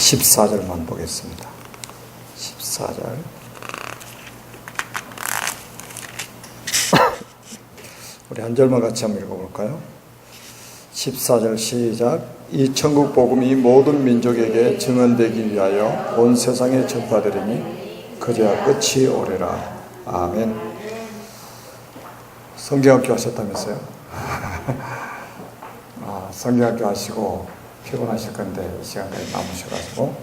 14절만 보겠습니다. 14절. 우리 한 절만 같이 한번 읽어볼까요? 14절 시작. 이 천국 복음이 모든 민족에게 증언되기 위하여 온 세상에 전파되리니 그제야 끝이 오리라. 아멘. 성경학교 하셨다면서요? 성경학교 하시고 피곤하실 건데 이 시간까지 남으셔가지고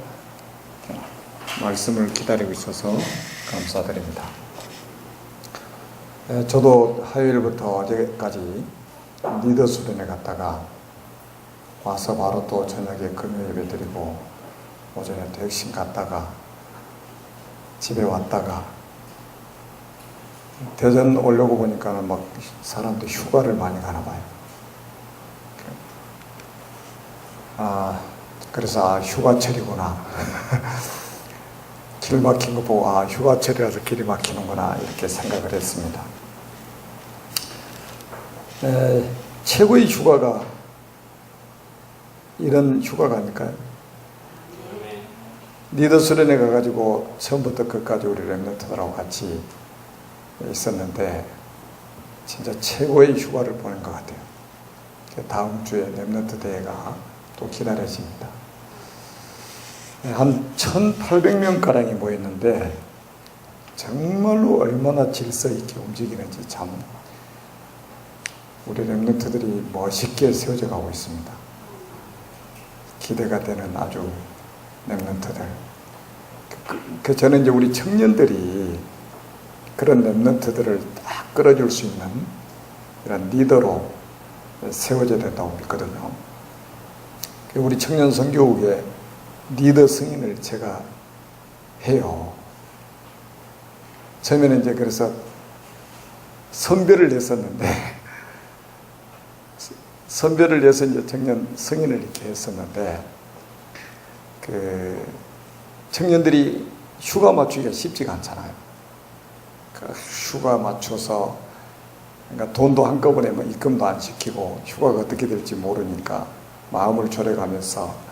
말씀을 기다리고 있어서 감사드립니다. 저도 화요일부터 어제까지 리더 수련회 갔다가 와서 바로 또 저녁에 금요 예배 드리고 오전에 또 핵심 갔다가 집에 왔다가 대전 오려고 보니까 막 사람들 휴가를 많이 가나 봐요. 그래서 휴가철이구나. 길 막힌 거 보고 휴가철이라서 길이 막히는구나 이렇게 생각을 했습니다. 최고의 휴가가 이런 휴가가 아닐까요? 리더 수련회 가가지고 처음부터 끝까지 우리 렘넌트들하고 같이 있었는데 진짜 최고의 휴가를 보낸 것 같아요. 다음 주에 렘넌트 대회가 또 기다려집니다. 한 1,800명가량이 모였는데 정말로 얼마나 질서 있게 움직이는지 참 우리 렘넌트들이 멋있게 세워져 가고 있습니다. 기대가 되는 아주 렘넌트들. 저는 이제 우리 청년들이 그런 렘넌트들을 딱 끌어줄 수 있는 이런 리더로 세워져야 된다고 믿거든요. 우리 청년 선교국에 리더 승인을 제가 해요. 처음에는 이제 그래서 선별을 했었는데 선별을 해서 이제 청년 승인을 이렇게 했었는데 청년들이 휴가 맞추기가 쉽지가 않잖아요. 휴가 맞춰서 그러니까 돈도 한꺼번에 입금도 안 시키고 휴가가 어떻게 될지 모르니까 마음을 졸여가면서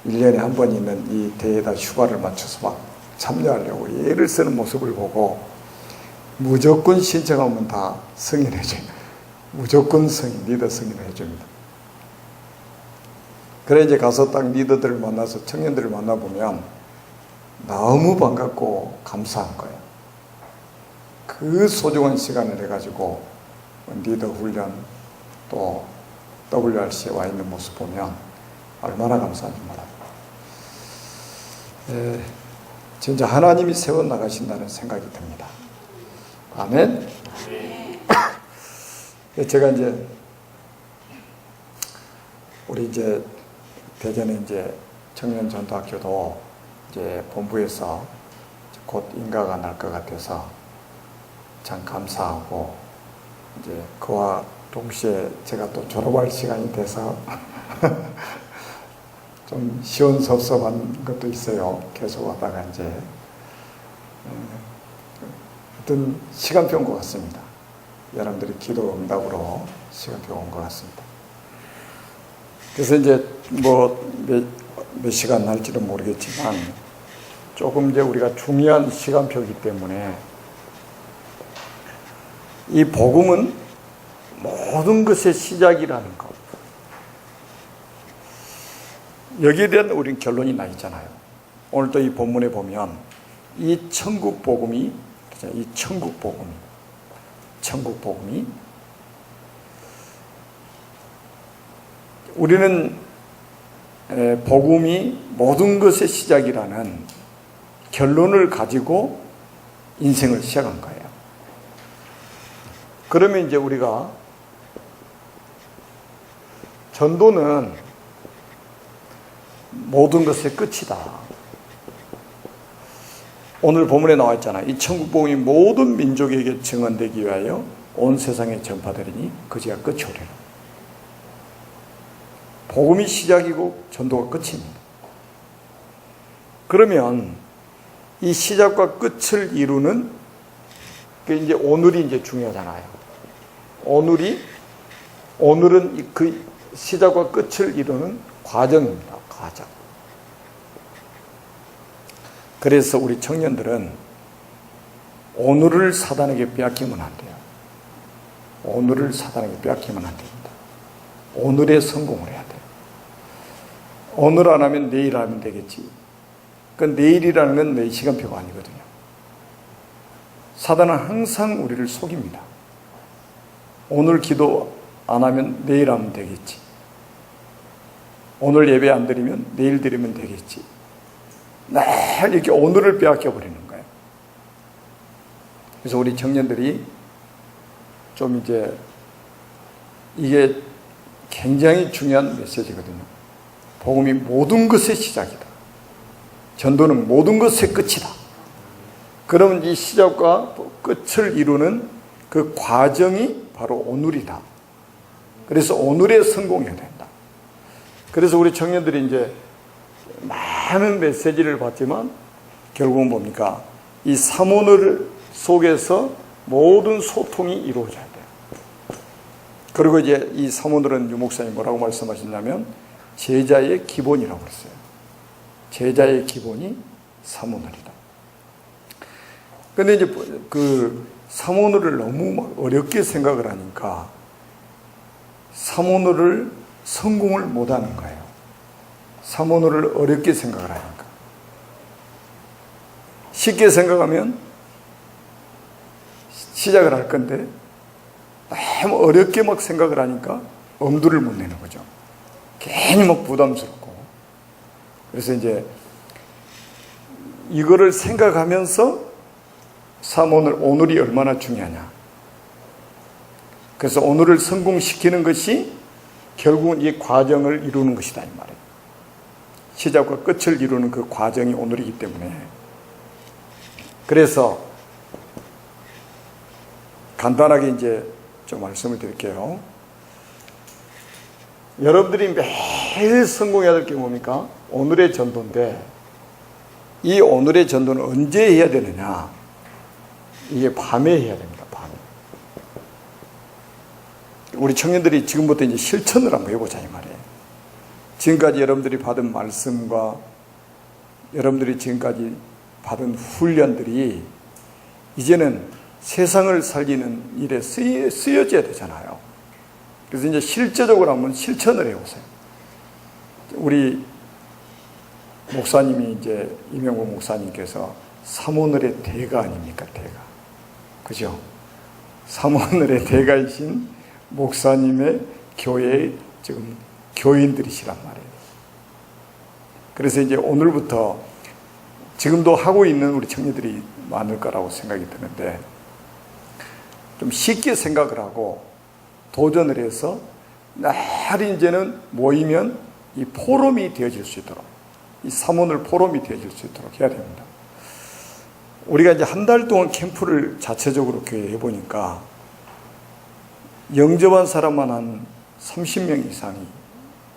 1년에 한 번 있는 이 대회에다 휴가를 맞춰서 막 참여하려고 애를 쓰는 모습을 보고 무조건 신청하면 다 승인해줘요. 무조건 리더 승인을 해줍니다. 그래 이제 가서 딱 리더들을 만나서 청년들을 만나보면 너무 반갑고 감사한 거예요. 그 소중한 시간을 해가지고 리더 훈련 또 WRC에 와 있는 모습 보면 얼마나 감사한지 몰라요. 진짜 하나님이 세워나가신다는 생각이 듭니다. 아멘. 제가 이제 우리 이제 대전에 이제 청년전도학교도 이제 본부에서 곧 인가가 날 것 같아서 참 감사하고 이제 그와 동시에 제가 또 졸업할 시간이 돼서 좀 시원섭섭한 것도 있어요. 계속 왔다가 이제 하여튼 시간표 온 것 같습니다. 여러분들이 기도 응답으로 시간표 온 것 같습니다. 그래서 이제 몇 시간 날지도 모르겠지만 조금 이제 우리가 중요한 시간표이기 때문에 이 복음은 모든 것의 시작이라는 것. 여기에 대한 우린 결론이 나 있잖아요. 오늘 또 이 본문에 보면 이 천국 복음이 우리는 복음이 모든 것의 시작이라는 결론을 가지고 인생을 시작한 거예요. 그러면 이제 우리가 전도는 모든 것의 끝이다. 오늘 본문에 나와 있잖아요. 이 천국 복음이 모든 민족에게 증언되기 위하여 온 세상에 전파되리니 그제야 끝이 오리라. 복음이 시작이고 전도가 끝입니다. 그러면 이 시작과 끝을 이루는 이제 오늘이 이제 중요하잖아요. 오늘은 그 시작과 끝을 이루는 과정입니다. 과정. 그래서 우리 청년들은 오늘을 사단에게 빼앗기면 안 돼요. 오늘을 사단에게 빼앗기면 안 됩니다. 오늘에 성공을 해야 돼요. 오늘 안 하면 내일 하면 되겠지. 그 내일이라는 건 내 시간표가 아니거든요. 사단은 항상 우리를 속입니다. 오늘 기도 안 하면 내일 하면 되겠지. 오늘 예배 안 드리면 내일 드리면 되겠지. 늘 이렇게 오늘을 빼앗겨 버리는 거예요. 그래서 우리 청년들이 좀 이제 이게 굉장히 중요한 메시지거든요. 복음이 모든 것의 시작이다. 전도는 모든 것의 끝이다. 그러면 이 시작과 끝을 이루는 그 과정이 바로 오늘이다. 그래서 오늘에 성공해야 된다. 그래서 우리 청년들이 이제 많은 메시지를 받지만 결국은 뭡니까? 이 삼오늘 속에서 모든 소통이 이루어져야 돼요. 그리고 이제 이 삼오늘은 유 목사님 뭐라고 말씀하셨냐면 제자의 기본이라고 그랬어요. 제자의 기본이 삼오늘이다. 근데 이제 그 삼오늘을 너무 막 어렵게 생각을 하니까 삼오늘을 성공을 못 하는 거예요. 삼오늘을 어렵게 생각을 하니까. 쉽게 생각하면 시작을 할 건데 너무 어렵게 막 생각을 하니까 엄두를 못 내는 거죠. 괜히 막 부담스럽고. 그래서 이제 이거를 생각하면서 삼오늘, 오늘이 얼마나 중요하냐. 그래서 오늘을 성공시키는 것이 결국은 이 과정을 이루는 것이다 이 말이에요. 시작과 끝을 이루는 그 과정이 오늘이기 때문에. 그래서 간단하게 이제 좀 말씀을 드릴게요. 여러분들이 매일 성공해야 될 게 뭡니까? 오늘의 전도인데 이 오늘의 전도는 언제 해야 되느냐? 이게 밤에 해야 됩니다. 밤에. 우리 청년들이 지금부터 이제 실천을 한번 해보자 이 말이에요. 지금까지 여러분들이 받은 말씀과 여러분들이 지금까지 받은 훈련들이 이제는 세상을 살리는 일에 쓰여져야 되잖아요. 그래서 이제 실제적으로 한번 실천을 해보세요. 우리 목사님이 이제 이명국 목사님께서 삼오늘의 대가 아닙니까? 대가. 그죠? 삼오늘의 대가이신 목사님의 교회의 지금 교인들이시란 말이에요. 그래서 이제 오늘부터 지금도 하고 있는 우리 청년들이 많을 거라고 생각이 드는데 좀 쉽게 생각을 하고 도전을 해서 날 이제는 모이면 이 포럼이 되어질 수 있도록 이 삼오늘 포럼이 되어질 수 있도록 해야 됩니다. 우리가 이제 한 달 동안 캠프를 자체적으로 교회에 해보니까 영접한 사람만 한 30명 이상이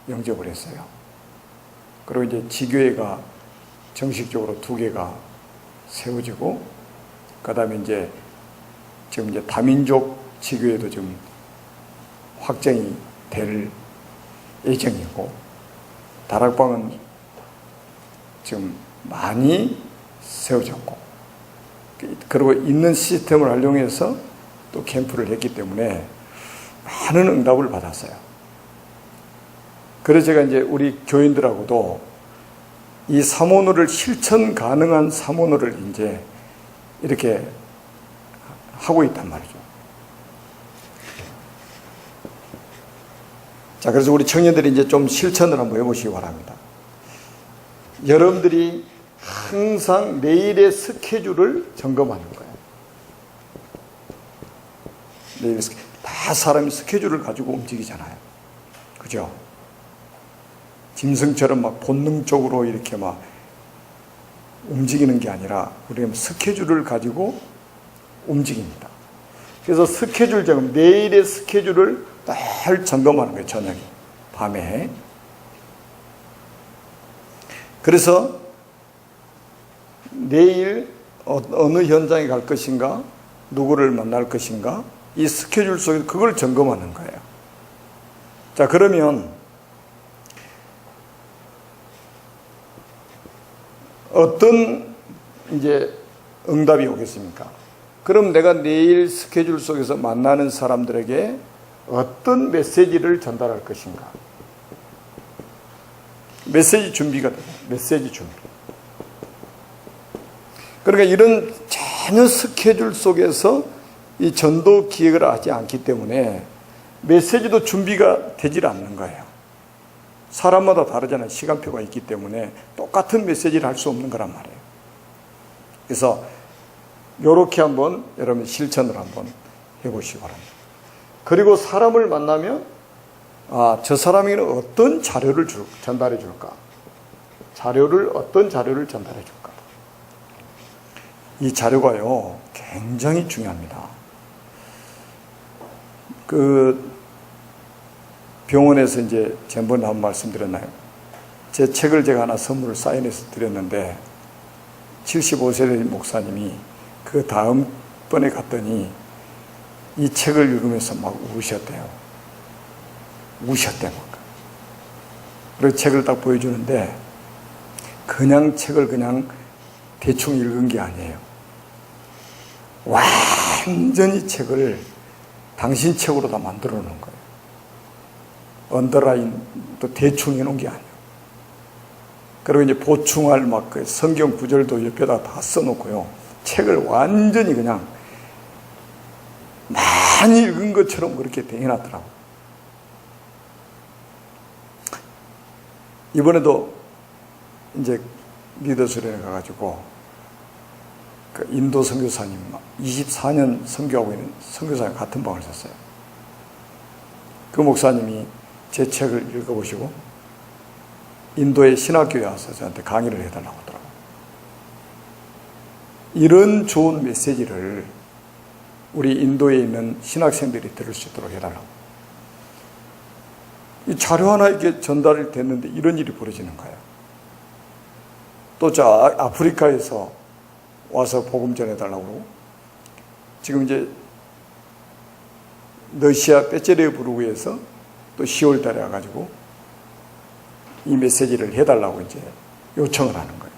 영접을 했어요. 그리고 이제 지교회가 정식적으로 2개가 세워지고, 그 다음에 이제 지금 이제 다민족 지교회도 좀 확정이 될 예정이고, 다락방은 지금 많이 세워졌고, 그리고 있는 시스템을 활용해서 또 캠프를 했기 때문에 많은 응답을 받았어요. 그래서 제가 이제 우리 교인들하고도 이 삼오늘을 실천 가능한 삼오늘을 이제 이렇게 하고 있단 말이죠. 자, 그래서 우리 청년들이 이제 좀 실천을 한번 해보시기 바랍니다. 여러분들이 항상 내일의 스케줄을 점검하는 거예요. 내일 다 사람이 스케줄을 가지고 움직이잖아요. 그죠? 짐승처럼 막 본능적으로 이렇게 막 움직이는 게 아니라 우리는 스케줄을 가지고 움직입니다. 그래서 스케줄 점검, 내일의 스케줄을 늘 점검하는 거예요. 저녁에, 밤에. 그래서 내일 어느 현장에 갈 것인가, 누구를 만날 것인가, 이 스케줄 속에서 그걸 점검하는 거예요. 자, 그러면 어떤 이제 응답이 오겠습니까? 그럼 내가 내일 스케줄 속에서 만나는 사람들에게 어떤 메시지를 전달할 것인가? 메시지 준비가 돼요. 메시지 준비. 그러니까 이런 전혀 스케줄 속에서 이 전도 기획을 하지 않기 때문에 메시지도 준비가 되질 않는 거예요. 사람마다 다르잖아요. 시간표가 있기 때문에 똑같은 메시지를 할 수 없는 거란 말이에요. 그래서 이렇게 한번 여러분 실천을 한번 해보시기 바랍니다. 그리고 사람을 만나면 저 사람에게는 어떤 자료를 전달해 줄까? 어떤 자료를 전달해 줄까? 이 자료가요 굉장히 중요합니다. 그 병원에서 이제 전번에 한번 말씀드렸나요? 제 책을 제가 하나 선물을 사인해서 드렸는데 75세 된 목사님이 그 다음번에 갔더니 이 책을 읽으면서 막 우셨대요. 우셨대 막. 그래서 책을 딱 보여주는데 그냥 책을 그냥 대충 읽은 게 아니에요. 완전히 책을 당신 책으로 다 만들어 놓은 거예요. 언더라인도 대충 해놓은 게 아니에요. 그리고 이제 보충할 막 그 성경 구절도 옆에다 다 써놓고요. 책을 완전히 그냥 많이 읽은 것처럼 그렇게 해놨더라고요. 이번에도 이제 리더스련에 가가지고 그 인도 선교사님 24년 선교하고 있는 선교사님 같은 방을 샀어요. 그 목사님이 제 책을 읽어보시고 인도의 신학교에 와서 저한테 강의를 해달라고 하더라고요. 이런 좋은 메시지를 우리 인도에 있는 신학생들이 들을 수 있도록 해달라고. 이 자료 하나 이렇게 전달이 됐는데 이런 일이 벌어지는 거예요. 또 저 아프리카에서 와서 복음 전해달라고 그러고, 지금 이제 러시아 빼체레부르크에서 또 10월 달에 와가지고 이 메시지를 해달라고 이제 요청을 하는 거예요.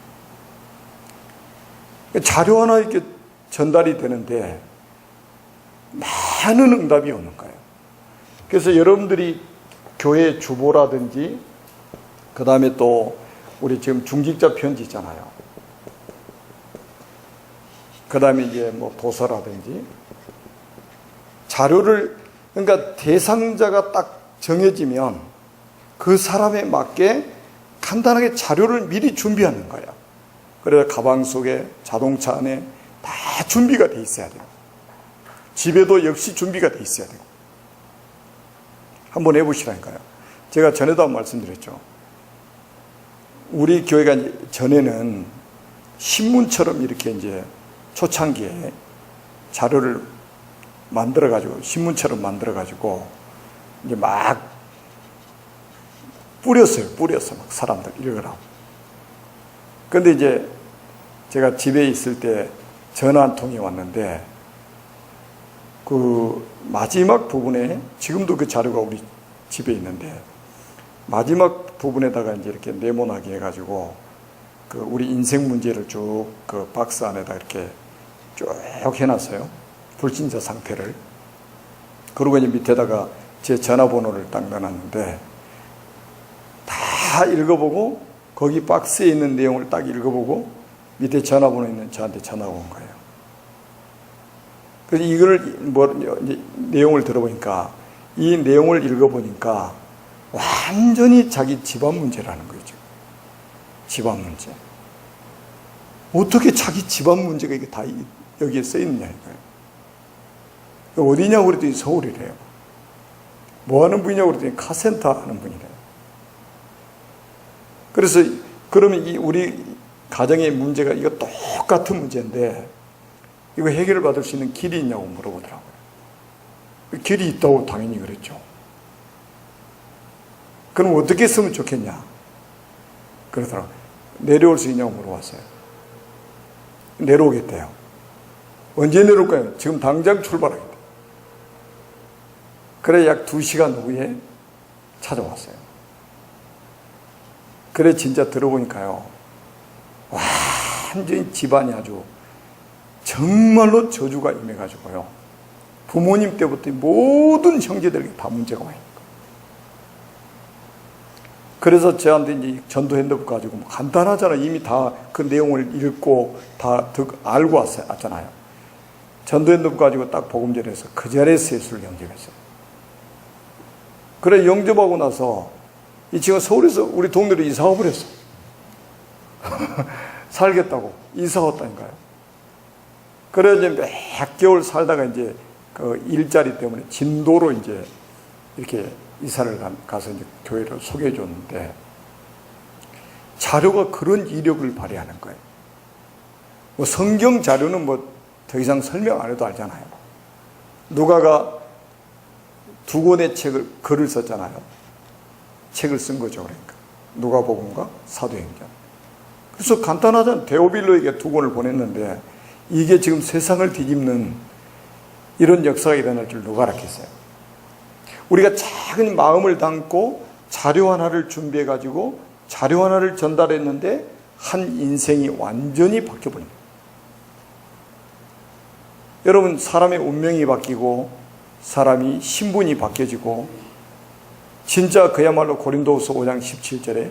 자료 하나 이렇게 전달이 되는데 많은 응답이 오는 거예요. 그래서 여러분들이 교회 주보라든지 그 다음에 또 우리 지금 중직자 편지 있잖아요. 그 다음에 이제 뭐 도서라든지 자료를, 그러니까 대상자가 딱 정해지면 그 사람에 맞게 간단하게 자료를 미리 준비하는 거예요. 그래서 가방 속에, 자동차 안에 다 준비가 돼 있어야 돼요. 집에도 역시 준비가 돼 있어야 돼요. 한번 해보시라니까요. 제가 전에도 한번 말씀드렸죠. 우리 교회가 전에는 신문처럼 이렇게 이제 초창기에 자료를 만들어가지고, 신문처럼 만들어가지고 이제 막 뿌렸어. 막 사람들 읽으라고. 근데 이제 제가 집에 있을 때 전화 한 통이 왔는데 그 마지막 부분에, 지금도 그 자료가 우리 집에 있는데 마지막 부분에다가 이제 이렇게 네모나게 해가지고 그 우리 인생 문제를 쭉 그 박스 안에다 이렇게 쭉 해놨어요. 불신자 상태를. 그리고 이제 밑에다가 제 전화번호를 딱 넣어놨는데 다 읽어보고 거기 박스에 있는 내용을 딱 읽어보고 밑에 전화번호 있는 저한테 전화가 온 거예요. 그래서 이걸 내용을 들어보니까, 이 내용을 읽어보니까 완전히 자기 집안 문제라는 거죠. 집안 문제. 어떻게 자기 집안 문제가 이게 다 여기에 써 있느냐 이거예요. 어디냐고 그랬더니 서울이래요. 뭐 하는 분이냐고 그랬더니 카센터 하는 분이래요. 그래서 그러면 이 우리 가정의 문제가 이거 똑같은 문제인데 이거 해결을 받을 수 있는 길이 있냐고 물어보더라고요. 길이 있다고 당연히 그랬죠. 그럼 어떻게 했으면 좋겠냐? 그러더라고요. 내려올 수 있냐고 물어봤어요. 내려오겠대요. 언제 내려올까요? 지금 당장 출발하겠대요. 그래 약 2시간 후에 찾아왔어요. 그래 진짜 들어보니까요, 완전히 집안이 아주 정말로 저주가 임해가지고요. 부모님 때부터 모든 형제들에게 다 문제가 와 있는 거예요. 그래서 저한테 이제 전도 핸드북 가지고 뭐 간단하잖아요. 이미 다 그 내용을 읽고 다 알고 왔잖아요. 전도 핸드북 가지고 딱 복음전에서 그 자리에서 예수를 영접했어요. 그래 영접하고 나서 이 친구가 서울에서 우리 동네로 이사 와버렸어. 살겠다고 이사 왔다니까요. 그래서 이제 몇 개월 살다가 이제 그 일자리 때문에 진도로 이제 이렇게 이사를 가서 이제 교회를 소개해 줬는데 자료가 그런 이력을 발휘하는 거예요. 뭐 성경 자료는 뭐 더 이상 설명 안 해도 알잖아요. 누가가 2권의 글을 썼잖아요. 책을 쓴 거죠. 그러니까 누가복음과 사도행전. 그래서 간단하잖아요. 데오빌로에게 2권을 보냈는데 이게 지금 세상을 뒤집는 이런 역사가 일어날 줄 누가 알았겠어요. 우리가 작은 마음을 담고 자료 하나를 준비해 가지고 자료 하나를 전달했는데 한 인생이 완전히 바뀌어버립니다. 여러분, 사람의 운명이 바뀌고 사람이 신분이 바뀌어지고 진짜 그야말로 고린도후서 5장 17절에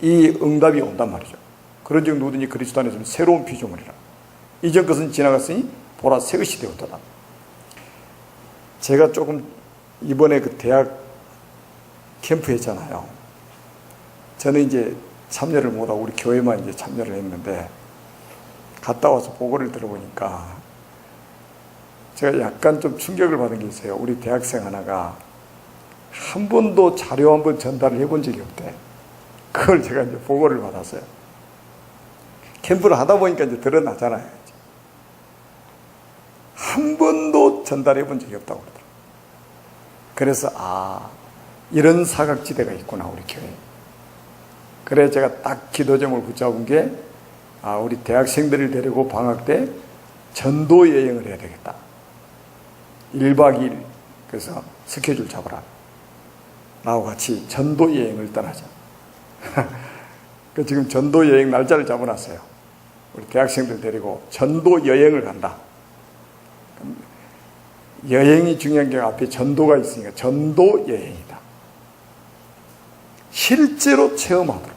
이 응답이 온단 말이죠. 그런즉 누구든지 그리스도 안에서 새로운 피조물이라. 이전 것은 지나갔으니 보라 새 것이 되었도다. 제가 조금 이번에 그 대학 캠프 했잖아요. 저는 이제 참여를 못하고 우리 교회만 이제 참여를 했는데 갔다 와서 보고를 들어보니까 제가 약간 좀 충격을 받은 게 있어요. 우리 대학생 하나가 한 번도 자료 한 번 전달을 해본 적이 없대. 그걸 제가 이제 보고를 받았어요. 캠프를 하다 보니까 이제 드러나잖아요. 한 번도 전달해 본 적이 없다고 그러더라고요. 그래서 이런 사각지대가 있구나 우리 교회에. 그래 제가 딱 기도점을 붙잡은 게 우리 대학생들을 데리고 방학 때 전도 여행을 해야 되겠다. 1박 2일 그래서 스케줄 잡아라. 나하고 같이 전도 여행을 떠나자. 지금 전도 여행 날짜를 잡아놨어요. 우리 대학생들 데리고 전도 여행을 간다. 여행이 중요한 게 앞에 전도가 있으니까 전도 여행이다. 실제로 체험하도록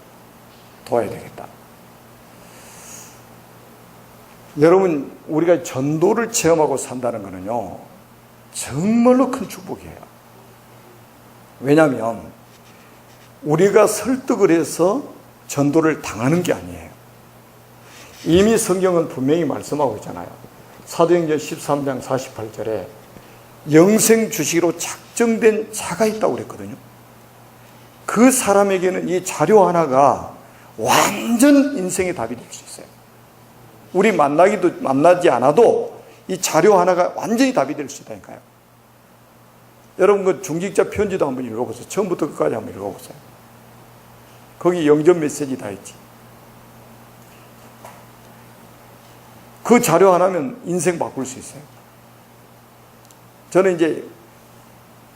도와야 되겠다. 여러분, 우리가 전도를 체험하고 산다는 것은요 정말로 큰 축복이에요. 왜냐하면 우리가 설득을 해서 전도를 당하는 게 아니에요. 이미 성경은 분명히 말씀하고 있잖아요. 사도행전 13장 48절에 영생 주시기로 작정된 자가 있다고 그랬거든요. 그 사람에게는 이 자료 하나가 완전 인생의 답이 될 수 있어요. 우리 만나지 않아도 이 자료 하나가 완전히 답이 될 수 있다니까요. 여러분 그 중직자 편지도 한번 읽어보세요. 처음부터 끝까지 한번 읽어보세요. 거기 영접 메시지 다 있지. 그 자료 하나면 인생 바꿀 수 있어요. 저는 이제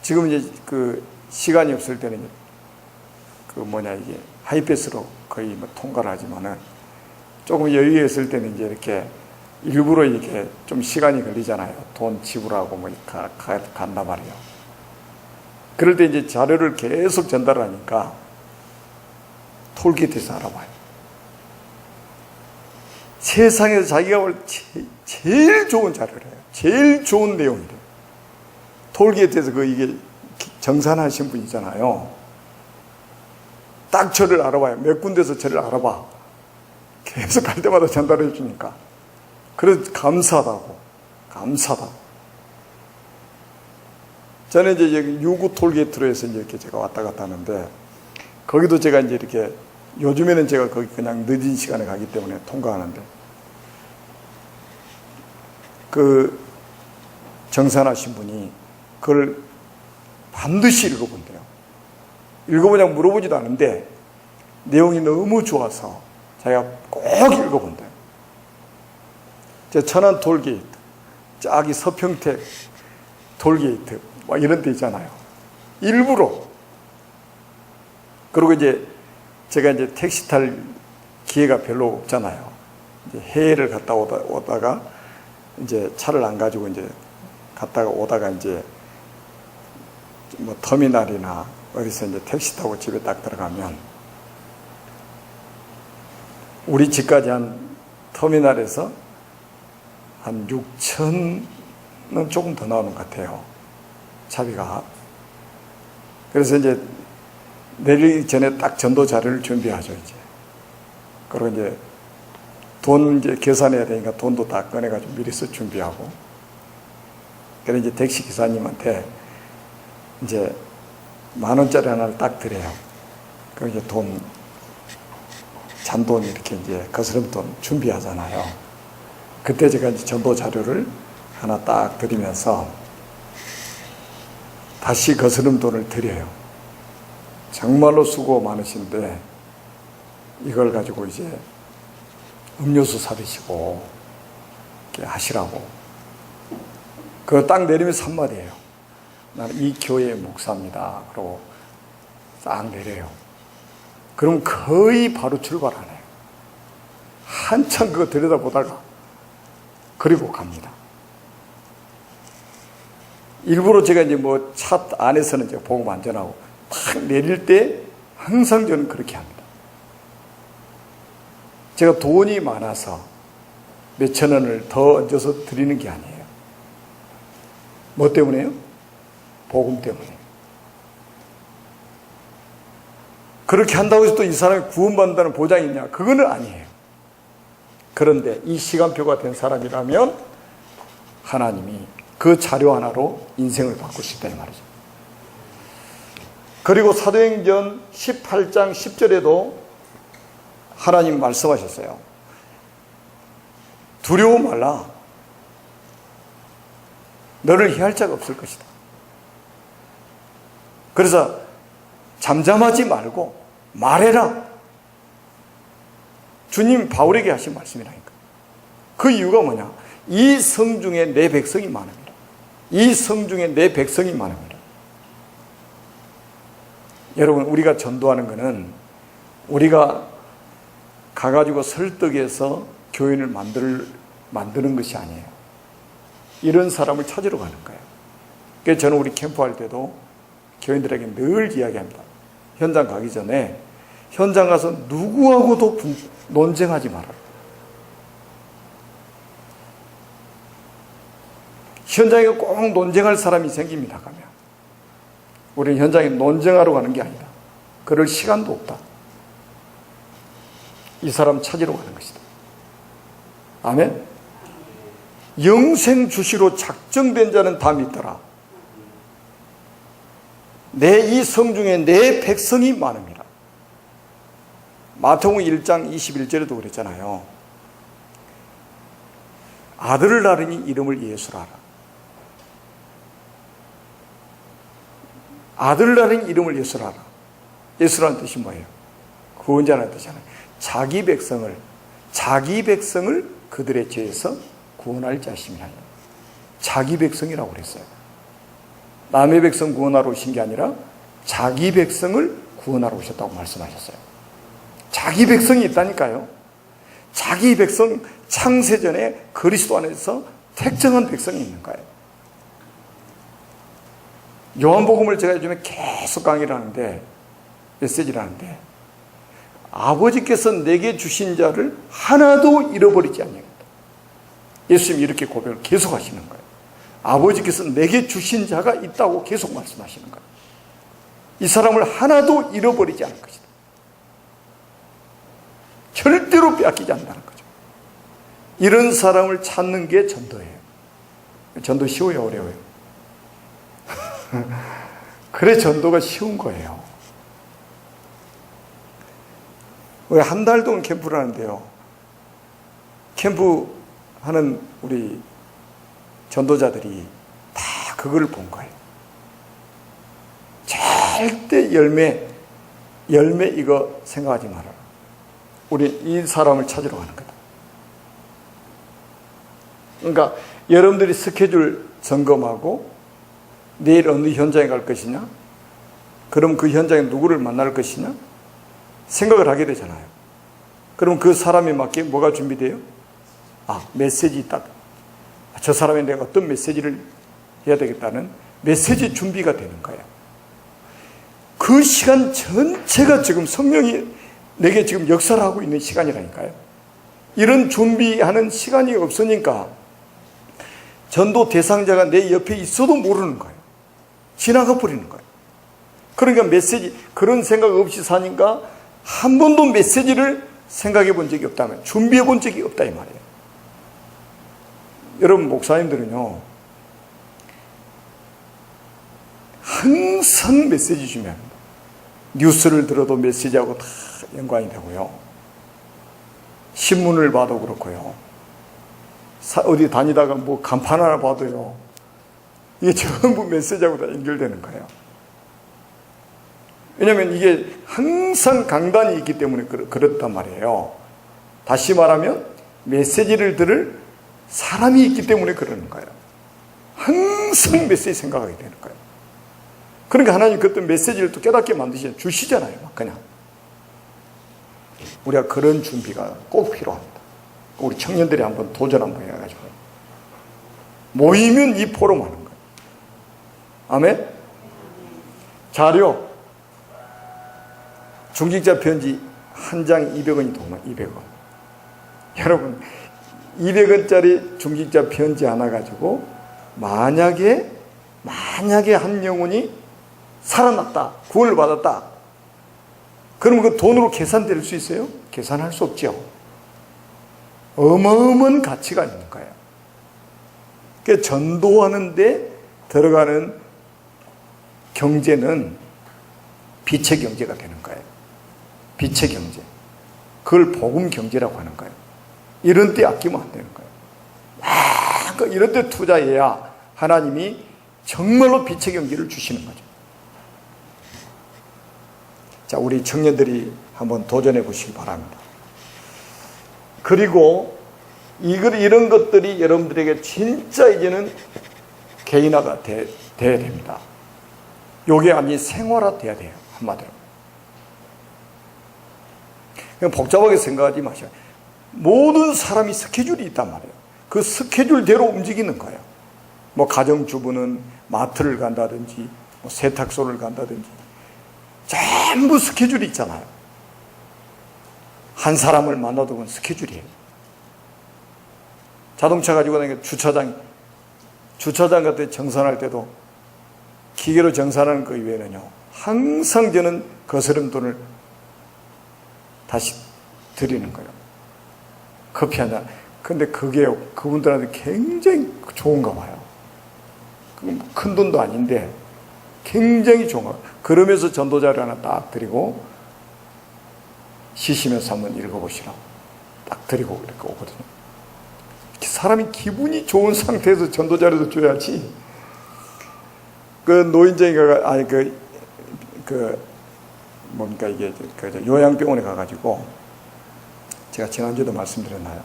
지금 이제 그 시간이 없을 때는 이게 하이패스로 거의 뭐 통과를 하지만은 조금 여유가 있을 때는 이제 이렇게 일부러 이렇게 좀 시간이 걸리잖아요. 돈 지불하고 뭐 간단 말이에요. 그럴 때 이제 자료를 계속 전달하니까 톨게이트에서 알아봐요. 세상에서 자기가 볼 제일 좋은 자료래요. 제일 좋은 내용이래요. 톨게이트에서 이게 정산하신 분 있잖아요. 딱 저를 알아봐요. 몇 군데서 저를 알아봐. 계속 갈 때마다 전달해 주니까. 그래서 감사하다고. 저는 이제 여기 유구 톨게이트로 해서 이제 이렇게 제가 왔다 갔다 하는데, 거기도 제가 이제 이렇게, 요즘에는 제가 거기 그냥 늦은 시간에 가기 때문에 통과하는데, 그 정산하신 분이 그걸 반드시 읽어본대요. 읽어보냐고 물어보지도 않은데, 내용이 너무 좋아서 자기가 꼭 읽어본대요. 저 천안 톨게이트, 저기 서평택 톨게이트, 막 이런 데 있잖아요. 일부러. 그리고 이제 제가 이제 택시 탈 기회가 별로 없잖아요. 이제 해외를 갔다 오다가 이제 차를 안 가지고 이제 갔다가 오다가 이제 뭐 터미널이나 어디서 이제 택시 타고 집에 딱 들어가면 우리 집까지 한 터미널에서 한 6천은 조금 더 나오는 것 같아요. 차비가. 그래서 이제 내리기 전에 딱 전도 자료를 준비하죠, 이제. 그리고 이제 돈 이제 계산해야 되니까 돈도 다 꺼내가지고 미리서 준비하고. 그래서 이제 택시 기사님한테 이제 10,000원짜리 하나를 딱 드려요. 그럼 이제 잔돈 이렇게 이제 거스름돈 준비하잖아요. 그때 제가 이제 전도 자료를 하나 딱 드리면서 다시 거스름돈을 드려요. 정말로 수고 많으신데 이걸 가지고 이제 음료수 사드시고 이렇게 하시라고. 그거 딱 내리면서 한마디예요. 나는 이 교회의 목사입니다. 그러고 딱 내려요. 그럼 거의 바로 출발 안 해요. 한참 그거 들여다보다가 그리고 갑니다. 일부러 제가 이제 뭐 차 안에서는 이제 복음 안전하고 딱 내릴 때 항상 저는 그렇게 합니다. 제가 돈이 많아서 몇천 원을 더 얹어서 드리는 게 아니에요. 뭐 때문에요? 복음 때문에. 그렇게 한다고 해서 또 이 사람이 구원받는다는 보장이 있냐? 그거는 아니에요. 그런데 이 시간표가 된 사람이라면 하나님이 그 자료 하나로 인생을 바꿀 수 있다 이 말이죠. 그리고 사도행전 18장 10절에도 하나님 말씀하셨어요. 두려워 말라. 너를 해할 자가 없을 것이다. 그래서 잠잠하지 말고 말해라. 주님 바울에게 하신 말씀이라니까. 그 이유가 뭐냐? 이 성 중에 내 백성이 많습니다. 이 성 중에 내 백성이 많습니다. 여러분, 우리가 전도하는 것은 우리가 가가지고 설득해서 교인을 만드는 것이 아니에요. 이런 사람을 찾으러 가는 거예요. 그래서 저는 우리 캠프할 때도 교인들에게 늘 이야기합니다. 현장 가기 전에 현장 가서 누구하고도 논쟁하지 마라. 현장에 꼭 논쟁할 사람이 생깁니다. 가면 우리는 현장에 논쟁하러 가는 게 아니다. 그럴 시간도 없다. 이 사람 찾으러 가는 것이다. 아멘. 영생 주시로 작정된 자는 다 믿더라. 내 이 성 중에 내 백성이 많습니다. 마태복음 1장 21절에도 그랬잖아요. 아들을 낳으니 이름을 예수라 하라. 아들을 낳으니 이름을 예수라 하라. 예수라는 뜻이 뭐예요? 구원자라는 뜻이잖아요. 자기 백성을 그들의 죄에서 구원할 자심이라. 자기 백성이라고 그랬어요. 남의 백성 구원하러 오신 게 아니라 자기 백성을 구원하러 오셨다고 말씀하셨어요. 자기 백성이 있다니까요. 자기 백성, 창세전에 그리스도 안에서 택정한 백성이 있는 거예요. 요한복음을 제가 요즘에 계속 강의를 하는데, 메시지를 하는데, 아버지께서 내게 주신 자를 하나도 잃어버리지 않는다. 예수님이 이렇게 고백을 계속 하시는 거예요. 아버지께서 내게 주신 자가 있다고 계속 말씀하시는 거예요. 이 사람을 하나도 잃어버리지 않을 것이다. 절대로 빼앗기지 않는다는 거죠. 이런 사람을 찾는 게 전도예요. 전도 쉬워요, 어려워요? 그래, 전도가 쉬운 거예요. 왜 한 달 동안 캠프를 하는데요. 캠프 하는 우리 전도자들이 다 그걸 본 거예요. 절대 열매 이거 생각하지 말아라. 우리 이 사람을 찾으러 가는 거다. 그러니까 여러분들이 스케줄 점검하고 내일 어느 현장에 갈 것이냐? 그럼 그 현장에 누구를 만날 것이냐? 생각을 하게 되잖아요. 그럼 그 사람에 맞게 뭐가 준비돼요? 메시지 딱, 저 사람에 내가 어떤 메시지를 해야 되겠다는 메시지 준비가 되는 거예요. 그 시간 전체가 지금 성령이 내게 지금 역사를 하고 있는 시간이라니까요. 이런 준비하는 시간이 없으니까 전도 대상자가 내 옆에 있어도 모르는 거예요. 지나가 버리는 거예요. 그러니까 메시지, 그런 생각 없이 사니까 한 번도 메시지를 생각해 본 적이 없다면, 준비해 본 적이 없다 이 말이에요. 여러분 목사님들은요, 항상 메시지 준비합니다. 뉴스를 들어도 메시지하고 다 연관이 되고요. 신문을 봐도 그렇고요. 어디 다니다가 뭐 간판 하나 봐도요, 이게 전부 메시지하고 다 연결되는 거예요. 왜냐하면 이게 항상 강단이 있기 때문에 그렇단 말이에요. 다시 말하면 메시지를 들을 사람이 있기 때문에 그러는 거예요. 항상 메시지 생각하게 되는 거예요. 그러니까 하나님 그 어떤 메시지를 또 깨닫게 주시잖아요. 막 그냥. 우리가 그런 준비가 꼭 필요합니다. 우리 청년들이 한번 도전 한번 해가지고 모이면 이 포럼 하는 거예요. 아멘? 자료 중직자 편지 한 장에 200원이 도나 200원. 여러분 200원짜리 중직자 편지 하나 가지고 만약에 한 영혼이 살아났다, 구원을 받았다, 그러면 그 돈으로 계산될 수 있어요? 계산할 수 없죠. 어마어마한 가치가 있는 거예요. 그러니까 전도하는데 들어가는 경제는 빛의 경제가 되는 거예요. 빛의 경제. 그걸 복음 경제라고 하는 거예요. 이런 때 아끼면 안 되는 거예요. 이런 때 투자해야 하나님이 정말로 빛의 경제를 주시는 거죠. 자, 우리 청년들이 한번 도전해 보시기 바랍니다. 그리고 이런 것들이 여러분들에게 진짜 이제는 개인화가 돼야 됩니다. 요게 아니 생활화 돼야 돼요. 한마디로. 그냥 복잡하게 생각하지 마세요. 모든 사람이 스케줄이 있단 말이에요. 그 스케줄대로 움직이는 거예요. 뭐 가정주부는 마트를 간다든지 뭐 세탁소를 간다든지 전부 스케줄이 있잖아요. 한 사람을 만나도 그건 스케줄이에요. 자동차 가지고 다니는 주차장 같은 데 정산할 때도 기계로 정산하는 그 이외에는요, 항상 저는 거스름 돈을 다시 드리는 거예요. 커피 한 잔. 근데 그게 그분들한테 굉장히 좋은가 봐요. 큰 돈도 아닌데 굉장히 좋은 거예요. 그러면서 전도자료 하나 딱 드리고 쉬시면서 한번 읽어보시라고 딱 드리고 이렇게 오거든요. 사람이 기분이 좋은 상태에서 전도자료도 줘야지. 그 노인정이가 아니 뭡니까 이게 요양병원에 가가지고 제가 지난주에도 말씀드렸나요?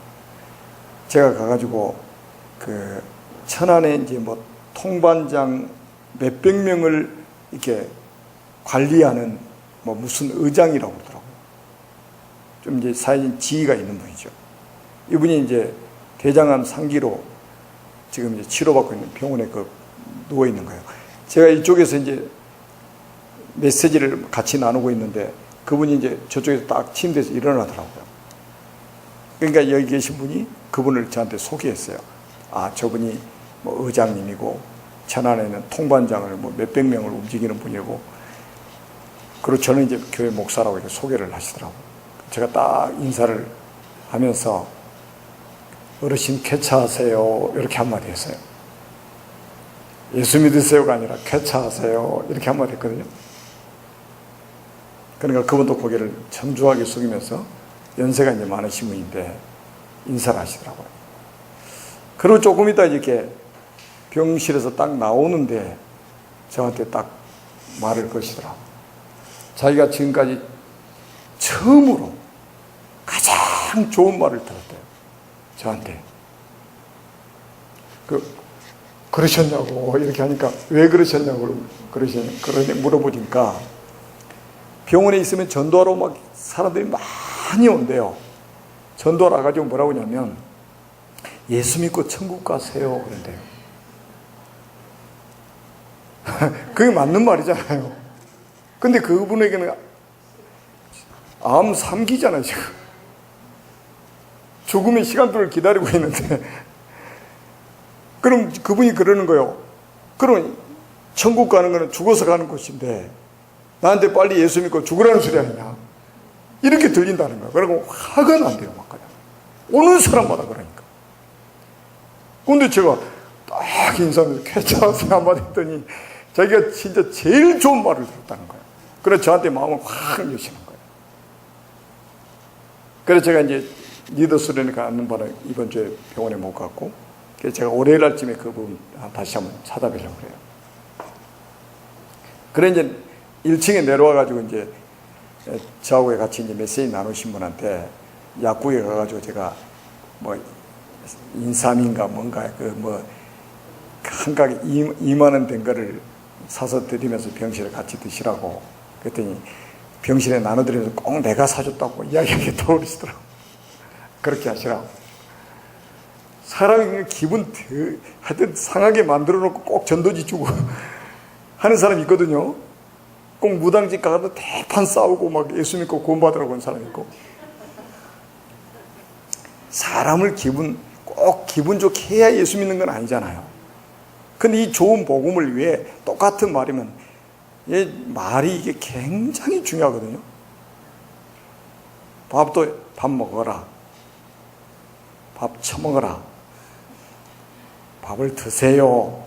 제가 가가지고 그 천안에 이제 뭐 통반장 몇백 명을 이렇게 관리하는 뭐 무슨 의장이라고 그러더라고요. 좀 이제 사회적인 지위가 있는 분이죠. 이분이 이제 대장암 상기로 지금 이제 치료받고 있는 병원에 누워 있는 거예요. 제가 이쪽에서 이제 메시지를 같이 나누고 있는데 그분이 이제 저쪽에서 딱 침대에서 일어나더라고요. 그러니까 여기 계신 분이 그분을 저한테 소개했어요. 아, 저분이 뭐 의장님이고 천안에는 통반장을 뭐 몇백 명을 움직이는 분이고, 그리고 저는 이제 교회 목사라고 이렇게 소개를 하시더라고요. 제가 딱 인사를 하면서 어르신 쾌차하세요 이렇게 한마디 했어요. 예수 믿으세요가 아니라 쾌차하세요 이렇게 한마디 했거든요. 그러니까 그분도 고개를 청주하게 숙이면서 연세가 이제 많으신 분인데 인사를 하시더라고요. 그리고 조금 있다 이렇게 병실에서 딱 나오는데 저한테 딱 말을 거시더라고요. 자기가 지금까지 처음으로 가장 좋은 말을 들었대요. 저한테. 그러셨냐고 이렇게 하니까 왜 그러셨냐고 물어보니까 병원에 있으면 전도하러 막 사람들이 많이 온대요. 전도하러 가가지고 뭐라고 하냐면 예수 믿고 천국 가세요. 그런데요. 그게 맞는 말이잖아요. 근데 그분에게는 암 3기잖아요, 지금. 죽음의 시간표를 기다리고 있는데. 그럼 그분이 그러는 거예요. 그럼 천국 가는 거는 죽어서 가는 곳인데 나한테 빨리 예수 믿고 죽으라는 소리 아니냐. 이렇게 들린다는 거예요. 그리고 화가 난대요, 막 그냥. 오는 사람마다 그러니까. 근데 제가 딱 인사하면서 괜찮으세요? 한마디 했더니 자기가 진짜 제일 좋은 말을 들었다는 거예요. 그래서 저한테 마음을 확 여시는 거예요. 그래서 제가 이제 리더 수련회가 앉는 바람에 이번 주에 병원에 못 갔고, 그래서 제가 월요일 날쯤에 그분 다시 한번 찾아뵈려고 그래요. 그래 이제 1층에 내려와가지고 이제 저하고 같이 이제 메시지 나누신 분한테 약국에 가가지고 제가 뭐 인삼인가 뭔가 그 뭐 한 가게 2만 원 된 거를 사서 드리면서 병실에 같이 드시라고 그랬더니 병실에 나눠드리면서 꼭 내가 사줬다고 이야기하게 떠오르시더라고. 그렇게 하시라고. 사람이 기분 하여튼 상하게 만들어 놓고 꼭 전도지 주고 하는 사람이 있거든요. 꼭 무당집 가서 대판 싸우고 막 예수 믿고 구원받으라고 하는 사람이 있고. 사람을 꼭 기분 좋게 해야 예수 믿는 건 아니잖아요. 근데 이 좋은 복음을 위해 똑같은 말이면 말이 이게 굉장히 중요하거든요. 밥 먹어라. 밥 처먹어라. 밥을 드세요.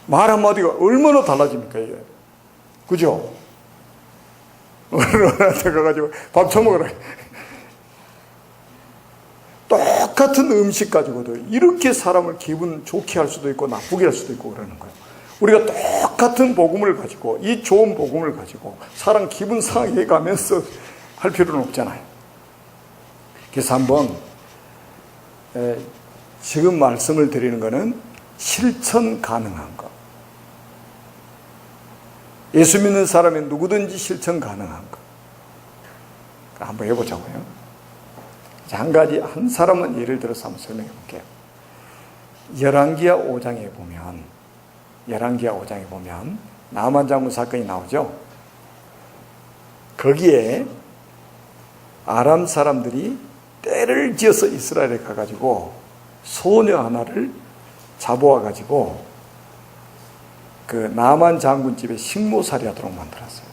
말 한마디가 얼마나 달라집니까, 이게. 그죠? 어른한테 가가지고 밥 처먹어라. 똑같은 음식 가지고도 이렇게 사람을 기분 좋게 할 수도 있고 나쁘게 할 수도 있고 그러는 거예요. 우리가 똑같은 복음을 가지고 이 좋은 복음을 가지고 사람 기분 상하게 가면서 할 필요는 없잖아요. 그래서 한번 지금 말씀을 드리는 거는 실천 가능한 거. 예수 믿는 사람이 누구든지 실천 가능한 거. 한번 해보자고요. 한 가지, 한 사람은 예를 들어서 한번 설명해 볼게요. 열왕기하 5장에 보면 나만 장군 사건이 나오죠. 거기에 아람 사람들이 떼를 지어서 이스라엘에 가가지고 소녀 하나를 잡아와 가지고 그 나만 장군 집에 식모살이 하도록 만들었어요.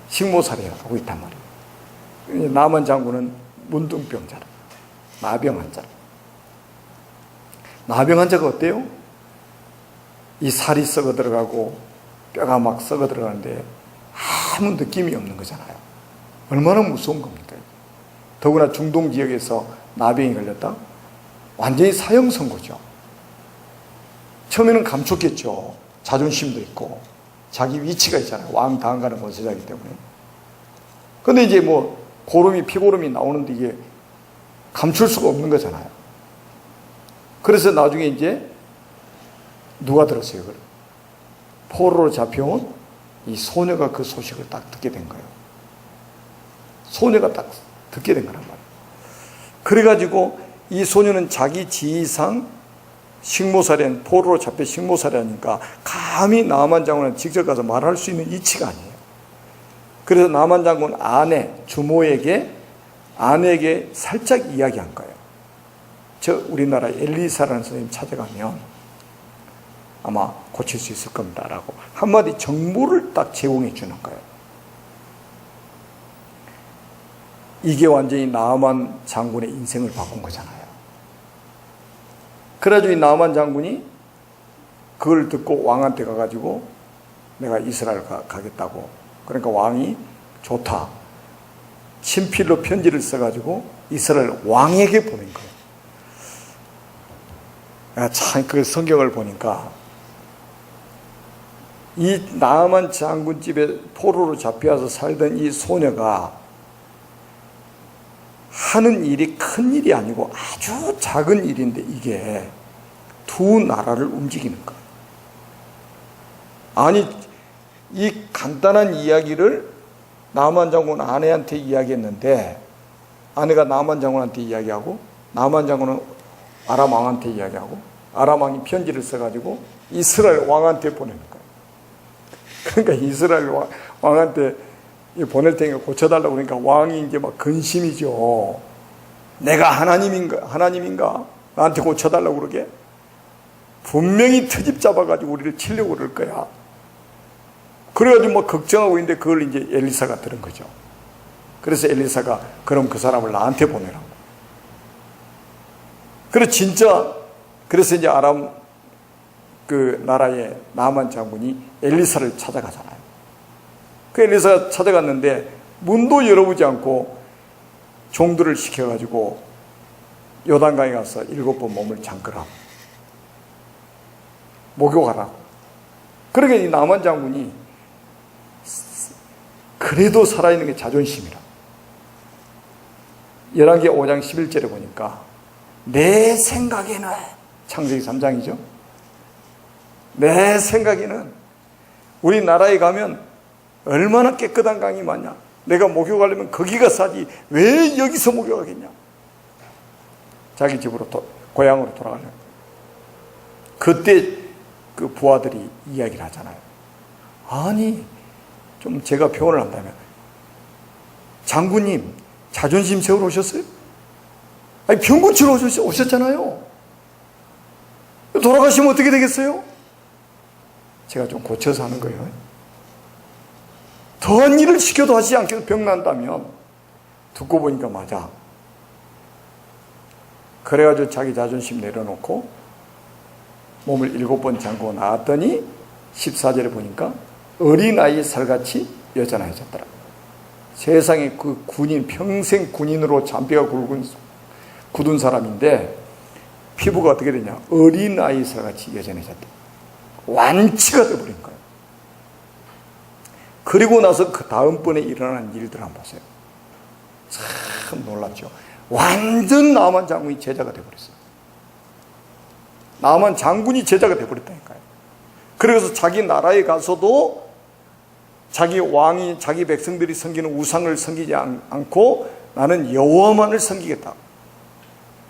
식모살이 하고 있단 말이에요. 나만 장군은 문둥병자라, 나병 환자라. 나병 환자가 어때요? 이 살이 썩어 들어가고 뼈가 막 썩어 들어가는데 아무 느낌이 없는 거잖아요. 얼마나 무서운 겁니까? 더구나 중동 지역에서 나병이 걸렸다? 완전히 사형 선고죠. 처음에는 감췄겠죠. 자존심도 있고 자기 위치가 있잖아요. 왕 당가는 권세자이기 때문에. 근데 이제 뭐 피고름이 나오는데 이게 감출 수가 없는 거잖아요. 그래서 나중에 이제 누가 들었어요? 그걸? 포로로 잡혀온 이 소녀가 그 소식을 딱 듣게 된 거예요. 소녀가 딱 듣게 된 거란 말이에요. 그래가지고 이 소녀는 자기 지위상 식모살인, 포로로 잡혀 식모살이니까 감히 나만 장군은 직접 가서 말할 수 있는 이치가 아니에요. 그래서 나만 장군 아내에게 살짝 이야기한 거예요. 우리나라 엘리사라는 선생님 찾아가면 아마 고칠 수 있을 겁니다. 라고 한마디 정보를 딱 제공해 주는 거예요. 이게 완전히 나만 장군의 인생을 바꾼 거잖아요. 그래가지고 이 나만 장군이 그걸 듣고 왕한테 가가지고 내가 이스라엘 가겠다고. 그러니까 왕이 좋다. 친필로 편지를 써가지고 이스라엘 왕에게 보낸 거예요. 참 그 성경을 보니까 이 나만 장군 집에 포로로 잡혀와서 살던 이 소녀가 하는 일이 큰 일이 아니고 아주 작은 일인데 이게 두 나라를 움직이는 거예요. 아니 이 간단한 이야기를 나만 장군 아내한테 이야기했는데 아내가 나만 장군한테 이야기하고 나만 장군은 아람 왕한테 이야기하고 아람 왕이 편지를 써가지고 이스라엘 왕한테 보내는 거예요. 그러니까 이스라엘 왕한테 보낼 테니까 고쳐달라고 그러니까 왕이 이제 막 근심이죠. 내가 하나님인가? 나한테 고쳐달라고 그러게? 분명히 트집 잡아가지고 우리를 치려고 그럴 거야. 그래가지고 막 걱정하고 있는데 그걸 이제 엘리사가 들은 거죠. 그래서 엘리사가 그럼 그 사람을 나한테 보내라고. 그래서 이제 아람 그 나라의 나만 장군이 엘리사를 찾아가잖아요. 그 엘리사가 찾아갔는데 문도 열어보지 않고 종들을 시켜가지고 요단강에 가서 7번 몸을 잠그라고 목욕하라고. 그러니까 이 나만 장군이 그래도 살아있는 게 자존심이라. 열왕기 5장 11절에 보니까 내 생각에는 창세기 3장이죠. 내 생각에는 우리나라에 가면 얼마나 깨끗한 강이 많냐. 내가 목욕하려면 거기가 싸지 왜 여기서 목욕하겠냐. 자기 집으로 고향으로 돌아가려고. 그때 그 부하들이 이야기를 하잖아요. 아니 좀 제가 표현을 한다면 장군님 자존심 세우러 오셨어요? 아니 병 고치러 오셨잖아요. 돌아가시면 어떻게 되겠어요? 제가 좀 고쳐서 하는 거예요. 더한 일을 시켜도 하지 않게도 병 난다면 듣고 보니까 맞아. 그래가지고 자기 자존심 내려놓고 몸을 7번 잠그고 나왔더니 14절에 보니까 어린아이 살같이 여전해졌더라. 세상에 그 군인, 평생 군인으로 잔뼈가 굳은 사람인데 피부가 어떻게 되냐. 어린아이 살같이 여전해졌다. 완치가 되어버린 거예요. 그리고 나서 그 다음번에 일어난 일들 한번 보세요. 참 놀랍죠. 완전 나만 장군이 제자가 되어버렸어요. 나만 장군이 제자가 되어버렸다니까요. 그래서 자기 나라에 가서도 자기 왕이 자기 백성들이 섬기는 우상을 섬기지 않고 나는 여호와만을 섬기겠다.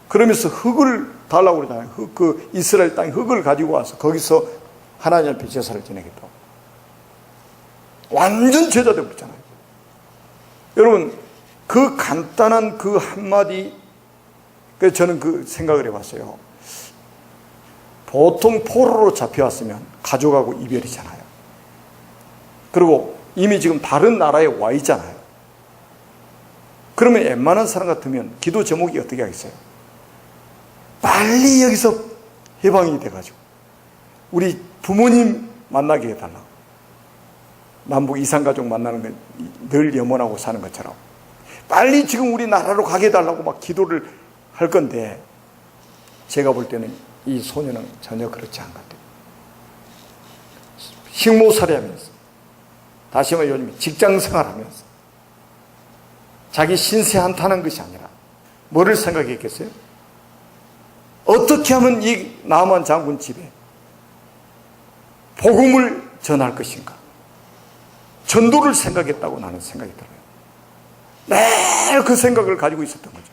그러면서 흙을 달라고 그러잖아요. 그 이스라엘 땅에 흙을 가지고 와서 거기서 하나님 앞에 제사를 지내겠다고. 완전 제자 되어버렸잖아요. 여러분 그 간단한 그 한마디, 그래서 저는 그 생각을 해봤어요. 보통 포로로 잡혀왔으면 가족하고 이별이잖아요. 그리고 이미 지금 다른 나라에 와 있잖아요. 그러면 웬만한 사람 같으면 기도 제목이 어떻게 하겠어요? 빨리 여기서 해방이 돼가지고 우리 부모님 만나게 해달라고. 남북 이산가족 만나는 건 늘 염원하고 사는 것처럼 빨리 지금 우리 나라로 가게 해달라고 막 기도를 할 건데, 제가 볼 때는 이 소녀는 전혀 그렇지 않은 것 같아요. 식모살이 하면서, 다시 말해 요즘 직장생활하면서 자기 신세 한탄한 것이 아니라 뭐를 생각했겠어요? 어떻게 하면 이 나만 장군 집에 복음을 전할 것인가? 전도를 생각했다고 나는 생각이 들어요. 매일 그 생각을 가지고 있었던 거죠.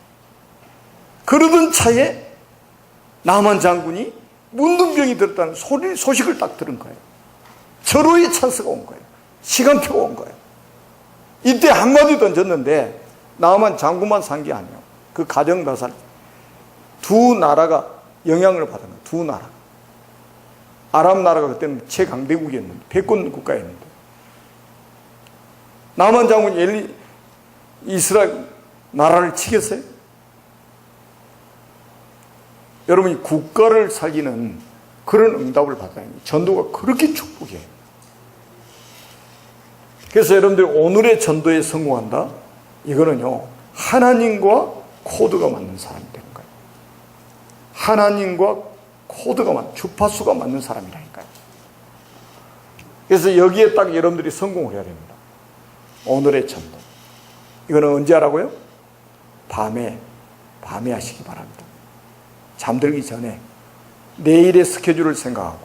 그러던 차에 나만 장군이 문둥병이 들었다는 소식을 딱 들은 거예요. 절호의 찬스가 온 거예요. 시간표가 온 거예요. 이때 한마디 던졌는데 나만 장군만 산 게 아니에요. 그 가정 다살 두 나라가 영향을 받은 거예요. 두 나라. 아랍 나라가 그때는 최강대국이었는데, 패권 국가였는데, 나만 장군이 이스라엘 나라를 치겠어요? 여러분이 국가를 살리는 그런 응답을 받아야 해요. 전도가 그렇게 축복이에요. 그래서 여러분들이 오늘의 전도에 성공한다? 이거는요, 하나님과 코드가 맞는 사람이 되는 거예요. 하나님과 코드가 맞는, 주파수가 맞는 사람이라니까요. 그래서 여기에 딱 여러분들이 성공을 해야 됩니다. 오늘의 전도. 이거는 언제 하라고요? 밤에 하시기 바랍니다. 잠들기 전에 내일의 스케줄을 생각하고.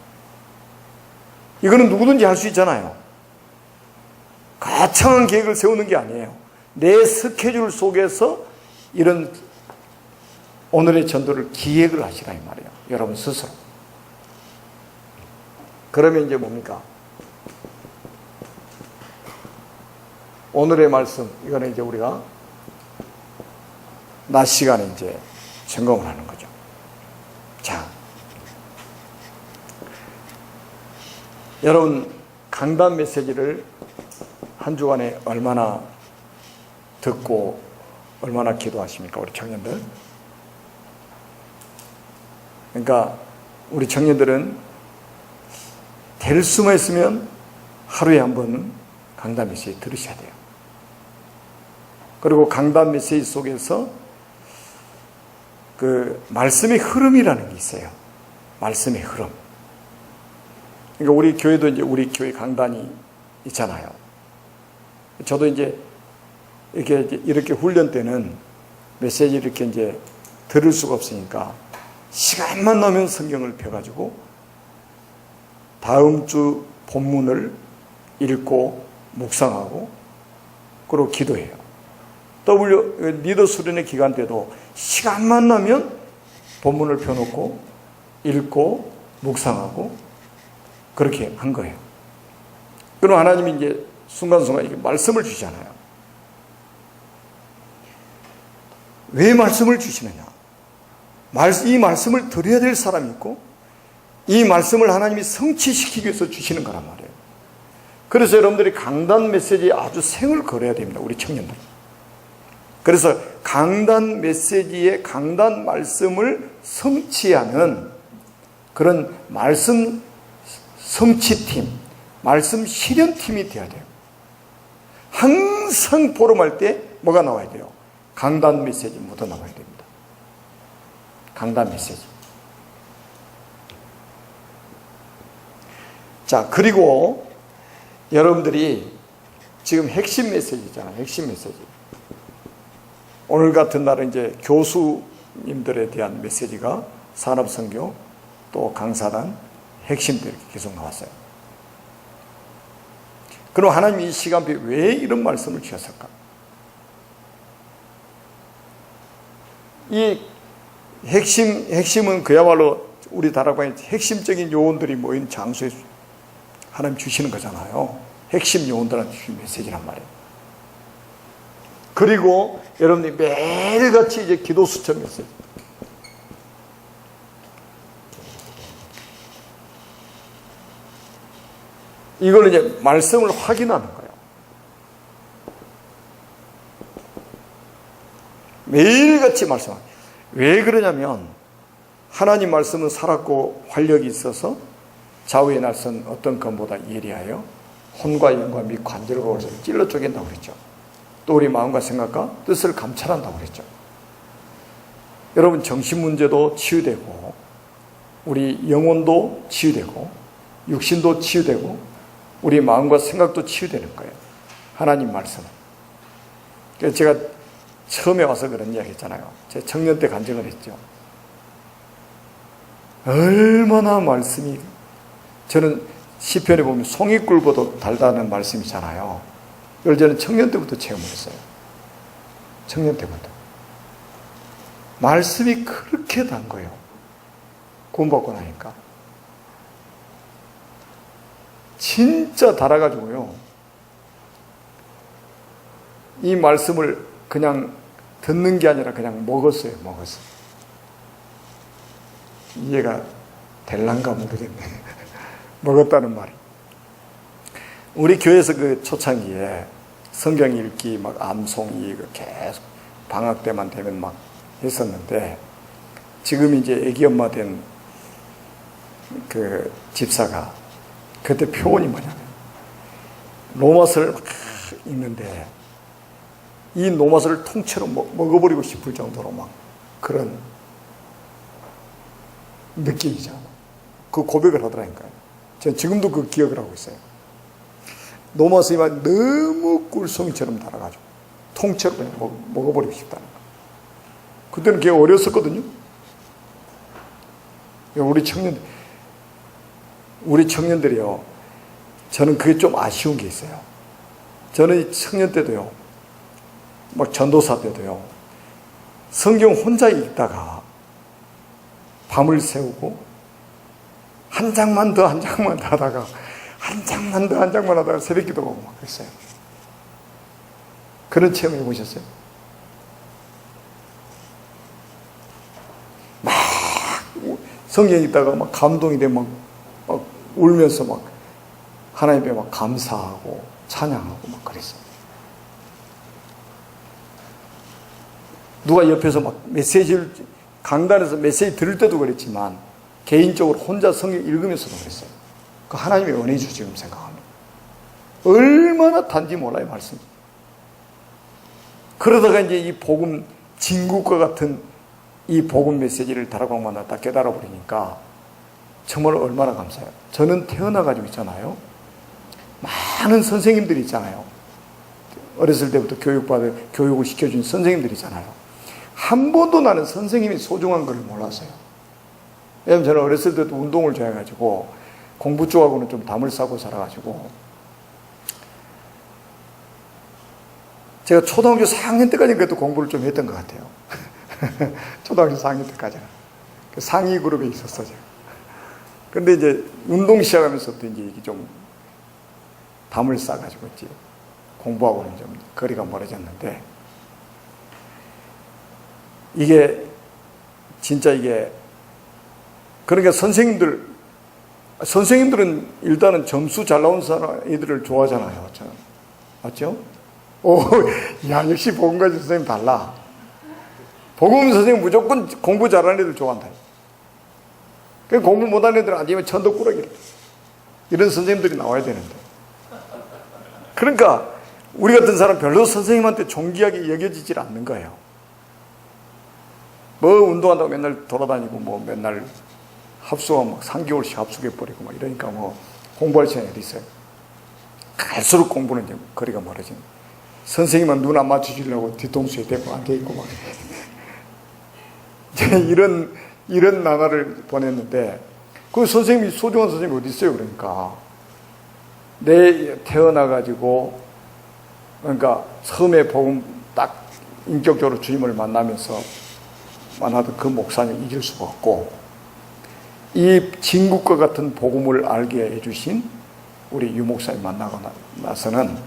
이거는 누구든지 할 수 있잖아요. 거창한 계획을 세우는 게 아니에요. 내 스케줄 속에서 이런 오늘의 전도를 기획을 하시라 이 말이에요. 여러분 스스로. 그러면 이제 뭡니까? 오늘의 말씀, 이거는 이제 우리가 낮 시간에 이제 점검을 하는 거죠. 자, 여러분 강단 메시지를 한 주간에 얼마나 듣고 얼마나 기도하십니까? 우리 청년들. 그러니까 우리 청년들은 될 수만 있으면 하루에 한 번 강단 메시지 들으셔야 돼요. 그리고 강단 메시지 속에서 그 말씀의 흐름이라는 게 있어요. 말씀의 흐름. 그러니까 우리 교회도 이제 우리 교회 강단이 있잖아요. 저도 이제 이렇게 훈련 때는 메시지 이렇게 이제 들을 수가 없으니까 시간만 나면 성경을 펴가지고 다음 주 본문을 읽고 묵상하고 그리고 기도해요. 리더 수련회 기간 때도 시간만 나면 본문을 펴놓고 읽고 묵상하고 그렇게 한 거예요. 그럼 하나님이 이제 순간순간 이렇게 말씀을 주시잖아요. 왜 말씀을 주시느냐? 이 말씀을 드려야 될 사람이 있고 이 말씀을 하나님이 성취시키기 위해서 주시는 거란 말이에요. 그래서 여러분들이 강단 메시지에 아주 생을 걸어야 됩니다. 우리 청년들. 그래서 강단 메시지의 강단 말씀을 성취하는 그런 말씀 성취팀, 말씀 실현팀이 되어야 돼요. 항상 포럼할 때 뭐가 나와야 돼요? 강단 메시지 묻어 나와야 됩니다. 강단 메시지. 자, 그리고 여러분들이 지금 핵심 메시지잖아요. 핵심 메시지. 오늘 같은 날은 이제 교수님들에 대한 메시지가 산업선교 또 강사단 핵심들이 계속 나왔어요. 그럼 하나님이 이 시간표에 왜 이런 말씀을 주셨을까? 이 핵심은 그야말로 우리 다락방의 핵심적인 요원들이 모인 장소에 하나님 주시는 거잖아요. 핵심 요원들한테 주신 메시지란 말이에요. 그리고 여러분들이 매일같이 이제 기도 수첩 메시지. 이걸 이제 말씀을 확인하는 거예요. 매일같이 말씀하는 거예요. 왜 그러냐면 하나님 말씀은 살았고 활력이 있어서 좌우에 날선 어떤 것보다 예리하여 혼과 영과 및 관절과 골을 찔러 쪼갠다고 그랬죠. 또 우리 마음과 생각과 뜻을 감찰한다고 그랬죠. 여러분 정신 문제도 치유되고 우리 영혼도 치유되고 육신도 치유되고 우리 마음과 생각도 치유되는 거예요. 하나님 말씀은. 그래서 제가 처음에 와서 그런 이야기 했잖아요. 제 청년 때 간증을 했죠. 얼마나 말씀이 저는 시편에 보면 송이꿀보다 달다는 말씀이잖아요. 이걸 저는 청년 때부터 체험을 했어요. 청년 때부터. 말씀이 그렇게 단 거예요. 구원받고 나니까. 진짜 달아가지고요. 이 말씀을 그냥 듣는 게 아니라 그냥 먹었어요. 이해가 될란가 모르겠네. 먹었다는 말이. 우리 교회에서 그 초창기에 성경 읽기 막 암송이 계속 방학 때만 되면 막 했었는데 지금 이제 애기 엄마 된 그 집사가 그때 표현이 뭐냐면 로마서를 막 읽는데 이 로마서를 통째로 먹어버리고 싶을 정도로 막 그런 느낌이죠. 그 고백을 하더라니까요. 제가 지금도 그 기억을 하고 있어요. 로마서에 막 너무 꿀송이처럼 달아가지고 통째로 그냥 먹어버리고 싶다는 거. 그때는 걔 어렸었거든요. 우리 청년들이요. 저는 그게 좀 아쉬운 게 있어요. 저는 청년 때도요. 막 전도사 때도요. 성경 혼자 읽다가 밤을 새우고 한 장만 더 한 장만 더 하다가 한 장만 더 한 장만 하다가 새벽 기도가 오고 막 그랬어요. 그런 체험 해보셨어요? 막 성경 읽다가 막 감동이 돼 막 울면서 막 하나님께 막 감사하고 찬양하고 막 그랬어요. 누가 옆에서 막 메시지를 강단에서 메시지 들을 때도 그랬지만 개인적으로 혼자 성경 읽으면서도 그랬어요. 그 하나님의 은혜죠. 지금 생각하면 얼마나 단지 몰라요 말씀. 그러다가 이제 이 복음 진국과 같은 이 복음 메시지를 다락방마다 딱 깨달아 버리니까 정말 얼마나 감사해요. 저는 태어나가지고 있잖아요, 많은 선생님들이 있잖아요. 어렸을 때부터 교육을 시켜준 선생님들이 있잖아요. 한 번도 나는 선생님이 소중한 걸 몰랐어요. 왜냐면 저는 어렸을 때도 운동을 좋아해가지고 공부 쪽하고는 좀 담을 싸고 살아가지고 제가 초등학교 4학년 때까지는 그래도 공부를 좀 했던 것 같아요. 초등학교 4학년 때까지는 상위 그룹에 있었어 제가. 근데 이제 운동 시작하면서부터 이제 이게 좀 담을 싸가지고 이제 공부하고는 좀 거리가 멀어졌는데, 이게 진짜 이게 그러니까 선생님들은 일단은 점수 잘 나온 사람들을 좋아하잖아요. 맞죠? 오, 야, 역시 복음가르쳐 선생님 달라. 복음 선생님 무조건 공부 잘하는 애들 좋아한다. 공부 못하는 애들은 아니면 천덕꾸러기 이런 선생님들이 나와야 되는데, 그러니까 우리 같은 사람 별로 선생님한테 존귀하게 여겨지질 않는 거예요. 뭐 운동한다고 맨날 돌아다니고 뭐 맨날 합수가 막 3개월씩 합숙해버리고 막 이러니까 뭐 공부할 시간이 어디 있어요. 갈수록 공부는 이제 거리가 멀어지는. 선생님은 눈 안 맞추시려고 뒤통수에 대고 앉아있고 막 이런 나날을 보냈는데, 그 선생님이 소중한 선생님이 어디 있어요. 그러니까 내 태어나가지고 그러니까 처음에 복음 딱 인격적으로 주님을 만나면서 만나던 그 목사님 잊을 수가 없고, 이 진국과 같은 복음을 알게 해주신 우리 유 목사님 만나고 나서는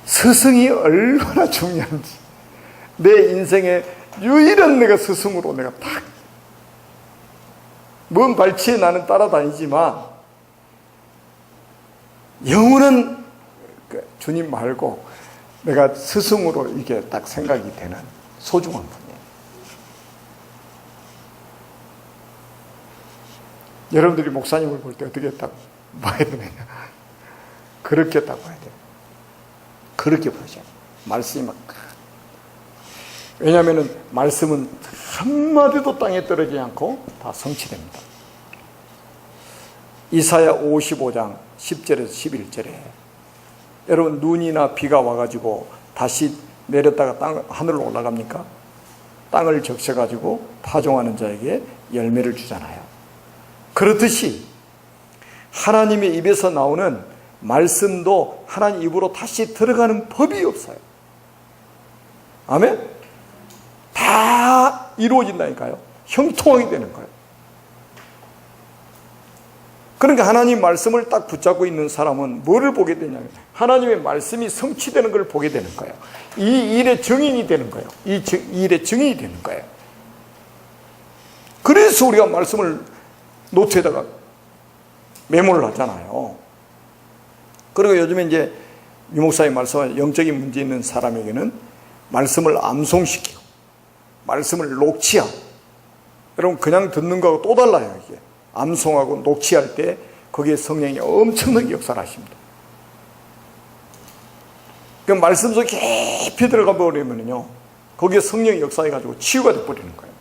스승이 얼마나 중요한지, 내 인생에 유일한 내가 스승으로 내가 딱 먼 발치에 나는 따라다니지만 영원한 주님 말고 내가 스승으로 이게 딱 생각이 되는 소중한 분이에요. 여러분들이 목사님을 볼 때 어떻게 딱 봐야 되느냐? 그렇게 딱 봐야 돼요. 그렇게 보죠. 말씀이 막. 왜냐하면 말씀은 한마디도 땅에 떨어지지 않고 다 성취됩니다. 이사야 55장 10절에서 11절에 여러분, 눈이나 비가 와가지고 다시 내렸다가 하늘로 올라갑니까? 땅을 적셔가지고 파종하는 자에게 열매를 주잖아요. 그렇듯이 하나님의 입에서 나오는 말씀도 하나님 입으로 다시 들어가는 법이 없어요. 아멘? 다 이루어진다니까요. 형통하게 되는 거예요. 그러니까 하나님 말씀을 딱 붙잡고 있는 사람은 뭐를 보게 되냐면 하나님의 말씀이 성취되는 걸 보게 되는 거예요. 이 일의 증인이 되는 거예요. 이 일의 증인이 되는 거예요. 그래서 우리가 말씀을 노트에다가 메모를 하잖아요. 그리고 요즘에 이제 유 목사님 말씀은 영적인 문제 있는 사람에게는 말씀을 암송시키고 말씀을 녹취하고, 여러분 그냥 듣는 거하고 또 달라요. 이게 암송하고 녹취할 때 거기에 성령이 엄청나게 역사를 하십니다. 그 말씀 속에 깊이 들어가 버리면요, 거기에 성령이 역사해가지고 치유가 돼버리는 거예요.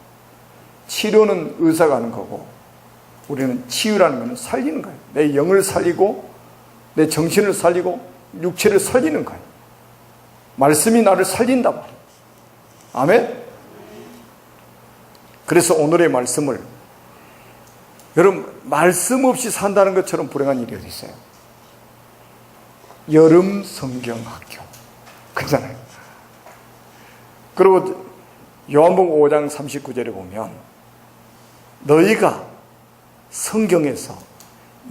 치료는 의사가 하는 거고, 우리는 치유라는 것은 살리는 거예요. 내 영을 살리고 내 정신을 살리고 육체를 살리는 거예요. 말씀이 나를 살린단 말이에요. 아멘? 그래서 오늘의 말씀을, 여러분 말씀 없이 산다는 것처럼 불행한 일이 어디 있어요? 여름 성경학교 그잖아요. 그리고 요한복음 5장 39절에 보면 너희가 성경에서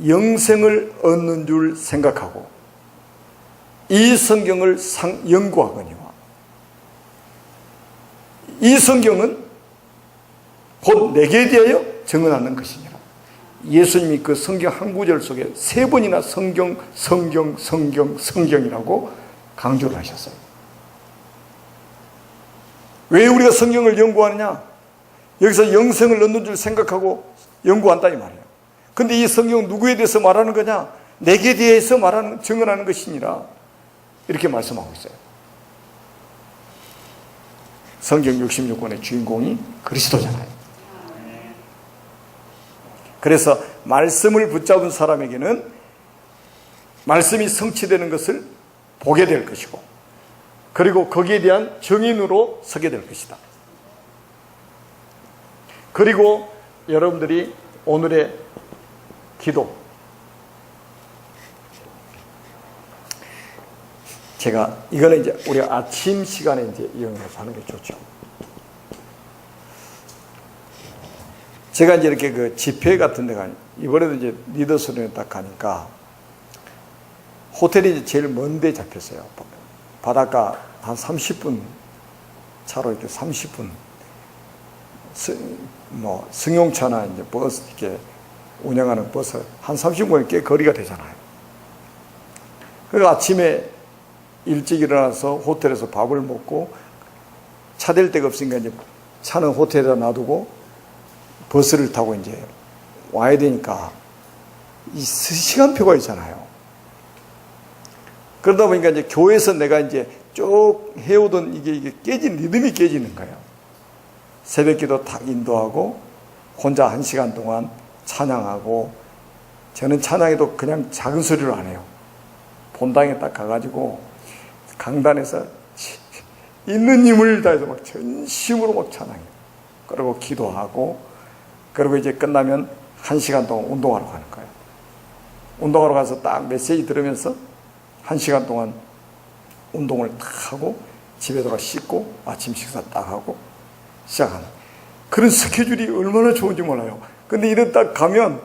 영생을 얻는 줄 생각하고 이 성경을 연구하거니와 이 성경은 곧 내게 대하여 증언하는 것이니라. 예수님이 그 성경 한 구절 속에 3번이나 성경이라고 강조를 하셨어요. 왜 우리가 성경을 연구하느냐? 여기서 영생을 얻는 줄 생각하고 연구한다 이 말이에요. 근데 이 성경은 누구에 대해서 말하는 거냐? 내게 대해서 증언하는 것이니라. 이렇게 말씀하고 있어요. 성경 66권의 주인공이 그리스도잖아요. 그래서 말씀을 붙잡은 사람에게는 말씀이 성취되는 것을 보게 될 것이고, 그리고 거기에 대한 증인으로 서게 될 것이다. 그리고 여러분들이 오늘의 기도, 제가 이거는 이제 우리 아침 시간에 이제 이용해서 하는 게 좋죠. 제가 이제 이렇게 그 집회 같은 데가 이번에도 이제 리더스론에 딱 가니까 호텔이 이제 제일 먼 데 잡혔어요. 바닷가 한 30분 차로 이렇게 30분 승용차나 이제 버스 이렇게 운영하는 버스 한 30분이 꽤 거리가 되잖아요. 그래서 아침에 일찍 일어나서 호텔에서 밥을 먹고 차 댈 데가 없으니까 이제 차는 호텔에다 놔두고 버스를 타고 이제 와야 되니까 이 시간표가 있잖아요. 그러다 보니까 이제 교회에서 내가 이제 쭉 해오던 이게 리듬이 깨지는 거예요. 새벽 기도 탁 인도하고 혼자 1시간 동안 찬양하고, 저는 찬양해도 그냥 작은 소리로 안 해요. 본당에 딱 가가지고 강단에서 있는 힘을 다해서 막 전심으로 막 찬양해요. 그리고 기도하고, 그리고 이제 끝나면 1시간 동안 운동하러 가는 거예요. 운동하러 가서 딱 메시지 들으면서 1시간 동안 운동을 딱 하고 집에 들어가 씻고 아침 식사 딱 하고 시작하는 그런 스케줄이 얼마나 좋은지 몰라요. 근데 이런 딱 가면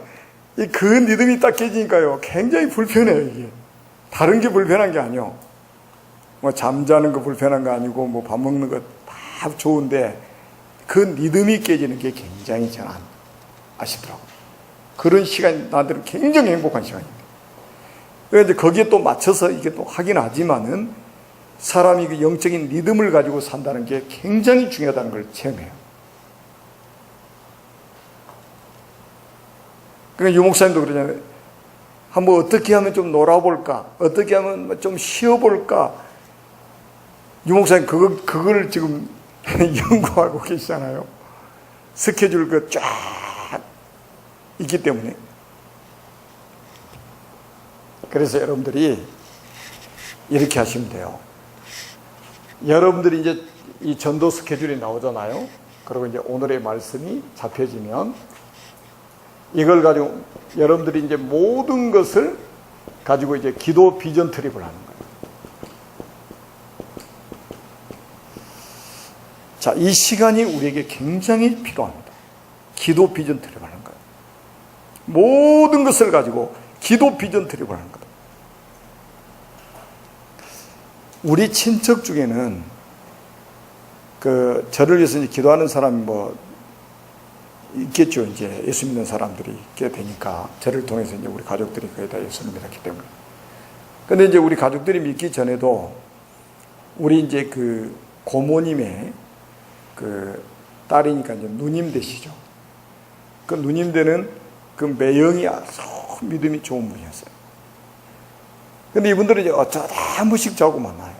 그 리듬이 딱 깨지니까요, 굉장히 불편해요. 이게 다른 게 불편한 게 아니요. 뭐 잠자는 거 불편한 거 아니고 뭐 밥 먹는 거 다 좋은데 그 리듬이 깨지는 게 굉장히 저는 아쉽더라고요. 그런 시간이 나한테는 굉장히 행복한 시간입니다. 그런데 거기에 또 맞춰서 이게 또 하긴 하지만은 사람이 그 영적인 리듬을 가지고 산다는 게 굉장히 중요하다는 걸 체험해요. 그러니까 유 목사님도 그러잖아요. 한번 어떻게 하면 좀 놀아볼까? 어떻게 하면 좀 쉬어볼까? 유 목사님 그걸 지금 연구하고 계시잖아요. 스케줄 쫙 있기 때문에. 그래서 여러분들이 이렇게 하시면 돼요. 여러분들이 이제 이 전도 스케줄이 나오잖아요. 그리고 이제 오늘의 말씀이 잡혀지면 이걸 가지고 여러분들이 이제 모든 것을 가지고 이제 기도 비전 트립을 하는 거예요. 자, 이 시간이 우리에게 굉장히 필요합니다. 기도 비전 트립을 하는 거예요. 모든 것을 가지고 기도 비전 트립을 하는 거예요. 우리 친척 중에는 저를 위해서 이제 기도하는 사람이 뭐 있겠죠. 이제 예수 믿는 사람들이 있게 되니까 저를 통해서 이제 우리 가족들이 거의 다 예수를 믿었기 때문에. 근데 이제 우리 가족들이 믿기 전에도 우리 이제 그 고모님의 딸이니까 이제 누님 되시죠. 그 누님 되는 그 매형이 아주 믿음이 좋은 분이었어요. 근데 이분들은 이제 어쩌다 한 번씩 저하고 만나요.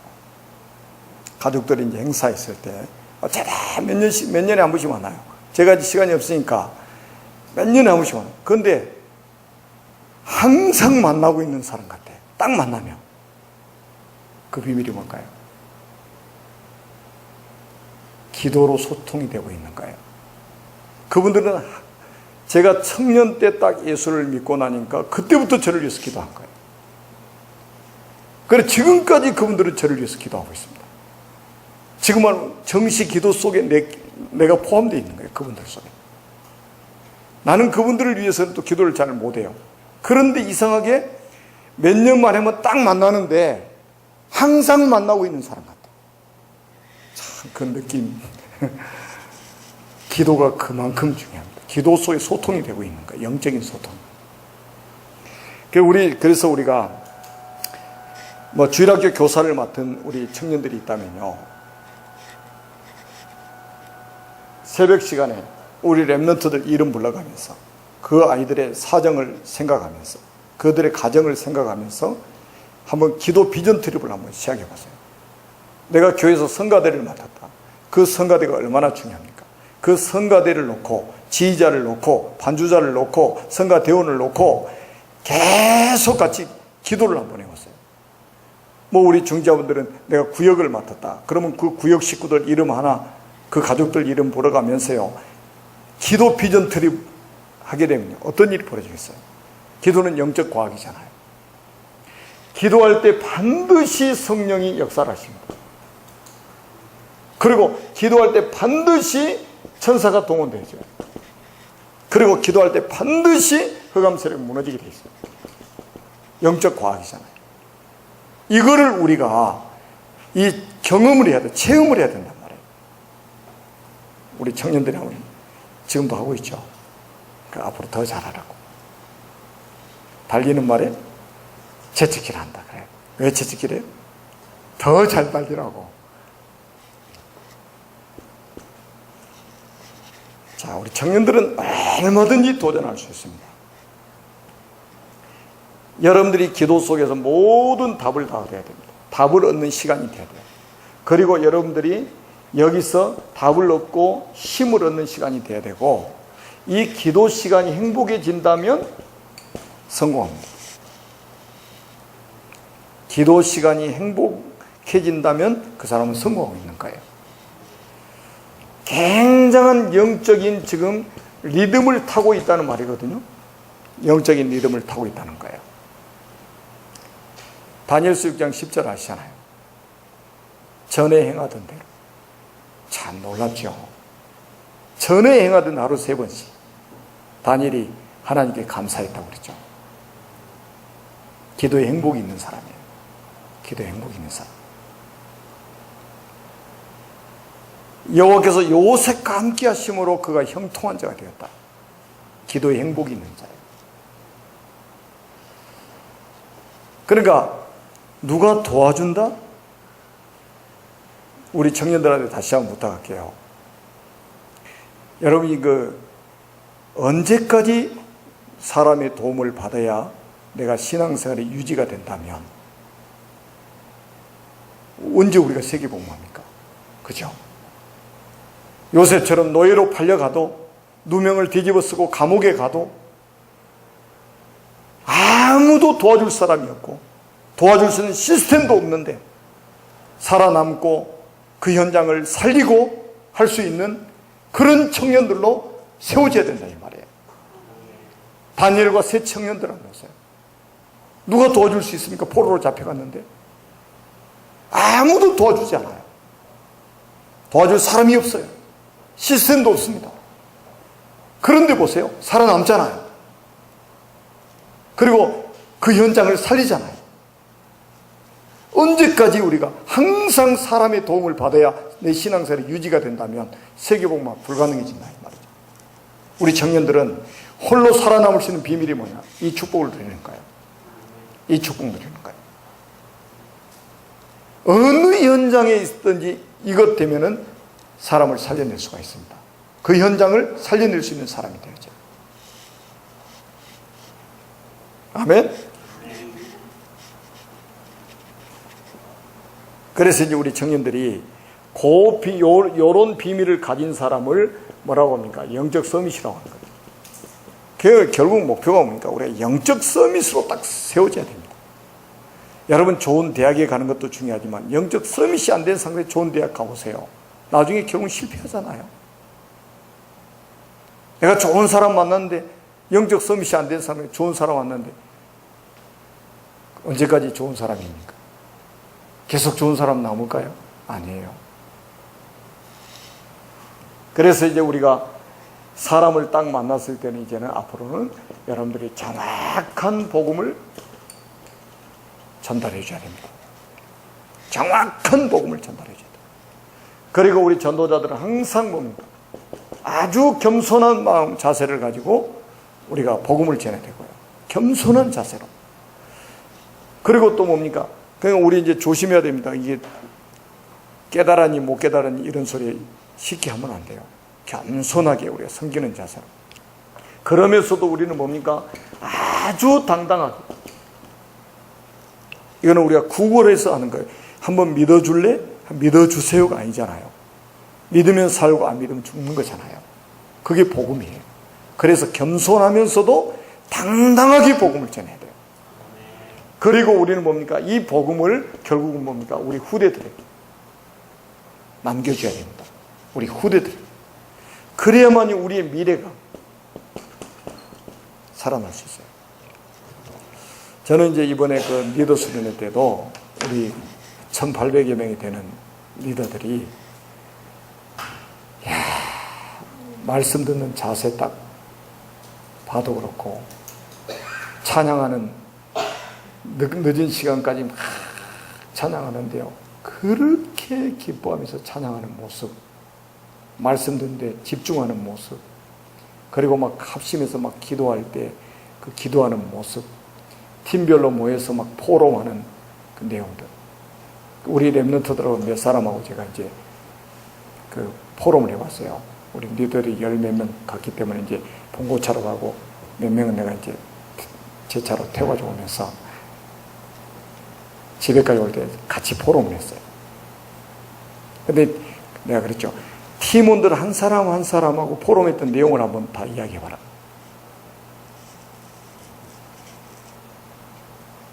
가족들이 이제 행사했을 때 어쩌다 몇 년에 한 번씩 만나요. 제가 시간이 없으니까 몇 년에 한 번씩 만나요. 그런데 항상 만나고 있는 사람 같아. 딱 만나면. 그 비밀이 뭘까요? 기도로 소통이 되고 있는 거예요. 그분들은 제가 청년 때 딱 예수를 믿고 나니까 그때부터 저를 위해서 기도한 거예요. 그래서 지금까지 그분들은 저를 위해서 기도하고 있습니다. 지금은 정시 기도 속에 내가 포함되어 있는 거예요. 그분들 속에. 나는 그분들을 위해서는 또 기도를 잘 못해요. 그런데 이상하게 몇 년 만에만 딱 만나는데 항상 만나고 있는 사람 같아요. 참 그 느낌. 기도가 그만큼 중요합니다. 기도 속에 소통이 되고 있는 거예요. 영적인 소통. 그래서 우리가 주일학교 교사를 맡은 우리 청년들이 있다면요, 새벽 시간에 우리 랩런트들 이름 불러가면서 그 아이들의 사정을 생각하면서 그들의 가정을 생각하면서 한번 기도 비전 트립을 한번 시작해 보세요. 내가 교회에서 성가대를 맡았다. 그 성가대가 얼마나 중요합니까? 그 성가대를 놓고 지휘자를 놓고 반주자를 놓고 성가대원을 놓고 계속 같이 기도를 한번 해보세요. 우리 중지자분들은 내가 구역을 맡았다. 그러면 그 구역 식구들 이름 하나, 그 가족들 이름 보러가면서요, 기도 비전 트립 하게 되면 어떤 일이 벌어지겠어요? 기도는 영적 과학이잖아요. 기도할 때 반드시 성령이 역사를 하십니다. 그리고 기도할 때 반드시 천사가 동원되죠. 그리고 기도할 때 반드시 흑암 세력이 무너지게 돼 있어요. 영적 과학이잖아요. 이거를 우리가 이 경험을 해야 돼, 체험을 해야 된단 말이에요. 우리 청년들이 지금도 하고 있죠. 앞으로 더 잘하라고. 달리는 말에 채찍질 한다 그래요. 왜 채찍질해요? 더 잘 달리라고. 자, 우리 청년들은 얼마든지 도전할 수 있습니다. 여러분들이 기도 속에서 모든 답을 다 얻어야 됩니다. 답을 얻는 시간이 돼야 돼요. 그리고 여러분들이 여기서 답을 얻고 힘을 얻는 시간이 돼야 되고, 이 기도 시간이 행복해진다면 성공합니다. 기도 시간이 행복해진다면 그 사람은 성공하고 있는 거예요. 굉장한 영적인 지금 리듬을 타고 있다는 말이거든요. 영적인 리듬을 타고 있다는 거예요. 다니엘서 6장 10절 아시잖아요. 전에 행하던 대로. 참 놀랍죠. 전에 행하던 하루 3번씩 다니엘이 하나님께 감사했다고 그랬죠. 기도에 행복이 있는 사람이에요. 기도에 행복이 있는 사람. 여호와께서 요셉과 함께 하심으로 그가 형통한 자가 되었다. 기도에 행복이 있는 자예요. 그러니까 누가 도와준다? 우리 청년들한테 다시 한번 부탁할게요. 여러분이 언제까지 사람의 도움을 받아야 내가 신앙생활이 유지가 된다면 언제 우리가 세계복음합니까? 그죠? 요셉처럼 노예로 팔려가도, 누명을 뒤집어 쓰고 감옥에 가도 아무도 도와줄 사람이 없고 도와줄 수 있는 시스템도 없는데 살아남고 그 현장을 살리고 할 수 있는 그런 청년들로 세워져야 된다 이 말이에요. 다니엘과 세 청년들 한번 보세요. 누가 도와줄 수 있습니까? 포로로 잡혀갔는데 아무도 도와주지 않아요. 도와줄 사람이 없어요. 시스템도 없습니다. 그런데 보세요. 살아남잖아요. 그리고 그 현장을 살리잖아요. 언제까지 우리가 항상 사람의 도움을 받아야 내 신앙생활이 유지가 된다면 세계복음화 불가능해진다 이 말이죠. 우리 청년들은 홀로 살아남을 수 있는 비밀이 뭐냐? 이 축복을 드리는 거예요. 이 축복을 드리는 거예요. 어느 현장에 있든지 이것 되면은 사람을 살려낼 수가 있습니다. 그 현장을 살려낼 수 있는 사람이 되죠. 아멘? 그래서 이제 우리 청년들이 요런 비밀을 가진 사람을 뭐라고 합니까? 영적 서밋이라고 하는 거죠. 그 결국 목표가 뭡니까? 우리가 영적 서밋으로 딱 세워져야 됩니다. 여러분 좋은 대학에 가는 것도 중요하지만 영적 서밋이 안 된 상태에 좋은 대학 가보세요. 나중에 결국 실패하잖아요. 내가 좋은 사람 만났는데 영적 서밋이 안 된 사람이 좋은 사람 만났는데 언제까지 좋은 사람입니까? 계속 좋은 사람 남을까요? 아니에요. 그래서 이제 우리가 사람을 딱 만났을 때는 이제는 앞으로는 여러분들이 정확한 복음을 전달해 줘야 됩니다. 정확한 복음을 전달해 줘야 돼요. 그리고 우리 전도자들은 항상 뭡니까? 아주 겸손한 마음, 자세를 가지고 우리가 복음을 전해야 되고요. 겸손한 자세로. 그리고 또 뭡니까? 그러니까 우리 이제 조심해야 됩니다. 이게 깨달았니 못 깨달았니 이런 소리 쉽게 하면 안 돼요. 겸손하게 우리가 섬기는 자세로. 그러면서도 우리는 뭡니까? 아주 당당하게. 이거는 우리가 구걸해서 하는 거예요. 한번 믿어줄래? 믿어주세요가 아니잖아요. 믿으면 살고 안 믿으면 죽는 거잖아요. 그게 복음이에요. 그래서 겸손하면서도 당당하게 복음을 전해야 돼요. 그리고 우리는 뭡니까? 이 복음을 결국은 뭡니까? 우리 후대들에게 남겨줘야 됩니다. 우리 후대들. 그래야만이 우리의 미래가 살아날 수 있어요. 저는 이제 이번에 그 리더 수련회 때도 우리 1800여 명이 되는 리더들이 말씀 듣는 자세 딱 봐도 그렇고 찬양하는 늦은 시간까지 막 찬양하는데요. 그렇게 기뻐하면서 찬양하는 모습, 말씀 듣는데 집중하는 모습, 그리고 막 합심해서 막 기도할 때 그 기도하는 모습, 팀별로 모여서 막 포럼하는 그 내용들. 우리 랩런트들하고 몇 사람하고 제가 이제 그 포럼을 해봤어요. 우리 리더들이 10몇 명 갔기 때문에 이제 봉고차로 가고 몇 명은 내가 이제 제 차로 태워가지고 오면서 집에까지 올 때 같이 포럼을 했어요. 근데 내가 그랬죠. 팀원들 한 사람 한 사람하고 포럼했던 내용을 한번 다 이야기해봐라.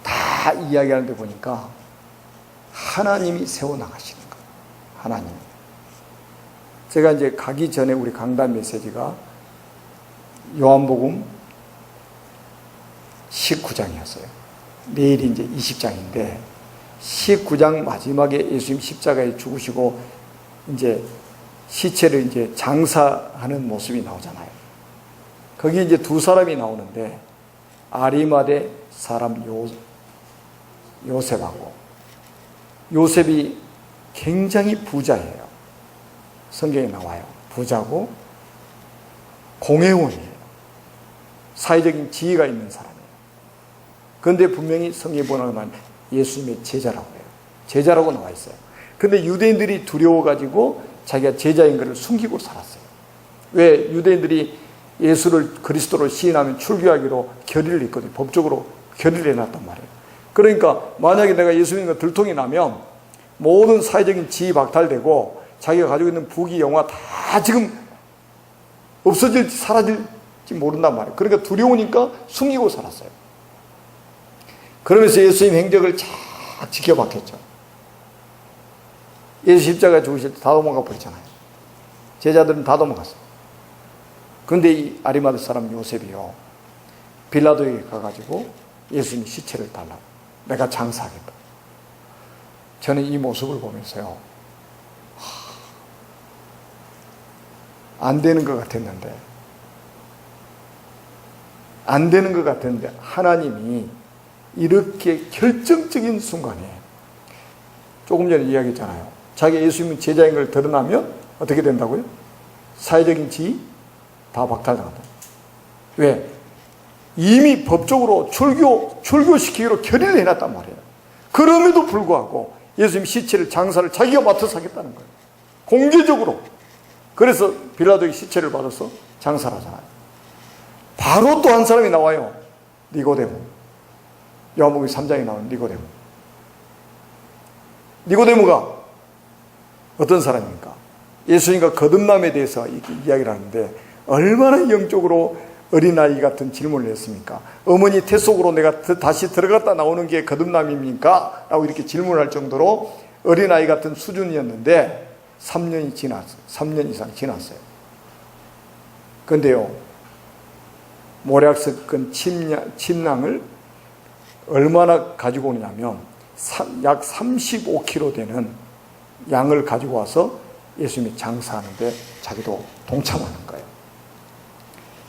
다 이야기하는데 보니까 하나님이 세워나가시는 거예요. 하나님. 제가 이제 가기 전에 우리 강단 메시지가 요한복음 19장이었어요. 내일이 이제 20장인데 19장 마지막에 예수님 십자가에 죽으시고 이제 시체를 이제 장사하는 모습이 나오잖아요. 거기 이제 두 사람이 나오는데 아리마대 사람 요셉하고, 요셉이 굉장히 부자예요. 성경에 나와요. 부자고 공회원이에요. 사회적인 지위가 있는 사람이에요. 그런데 분명히 성경에 보면 예수님의 제자라고 해요. 제자라고 나와 있어요. 근데 유대인들이 두려워가지고 자기가 제자인 것을 숨기고 살았어요. 왜? 유대인들이 예수를 그리스도로 시인하면 출교하기로 결의를 했거든요. 법적으로 결의를 해놨단 말이에요. 그러니까 만약에 내가 예수님과 들통이 나면 모든 사회적인 지위 박탈되고 자기가 가지고 있는 부귀 영화 다 지금 없어질지 사라질지 모른단 말이에요. 그러니까 두려우니까 숨기고 살았어요. 그러면서 예수님 행적을 잘 지켜봤겠죠. 예수 십자가에 죽으실 때 다 도망가 버렸잖아요. 제자들은 다 도망갔어요. 그런데 이 아리마대 사람 요셉이요, 빌라도에게 가가지고 예수님 시체를 달라고, 내가 장사하겠다. 저는 이 모습을 보면서요, 안 되는 것 같았는데, 하나님이 이렇게 결정적인 순간에, 조금 전에 이야기했잖아요. 자기 예수님은 제자인 걸 드러나면 어떻게 된다고요? 사회적인 지위 다 박탈당한다. 왜? 이미 법적으로 출교시키기로 결의를 해놨단 말이에요. 그럼에도 불구하고 예수님 시체를 장사를 자기가 맡아서 하겠다는 거예요. 공개적으로. 그래서 빌라도의 시체를 받아서 장사를 하잖아요. 바로 또 한 사람이 나와요. 니고데모. 요한복음 3장에 나오는 니고데모. 니고데모가 어떤 사람입니까? 예수님과 거듭남에 대해서 이렇게 이야기를 하는데 얼마나 영적으로 어린아이 같은 질문을 했습니까? 어머니 태 속으로 내가 다시 들어갔다 나오는 게 거듭남입니까? 라고 이렇게 질문할 정도로 어린아이 같은 수준이었는데 3년 이상 지났어요. 그런데요, 모략습건 침낭을 얼마나 가지고 오냐면 약 35kg 되는 양을 가지고 와서 예수님이 장사하는데 자기도 동참하는 거예요.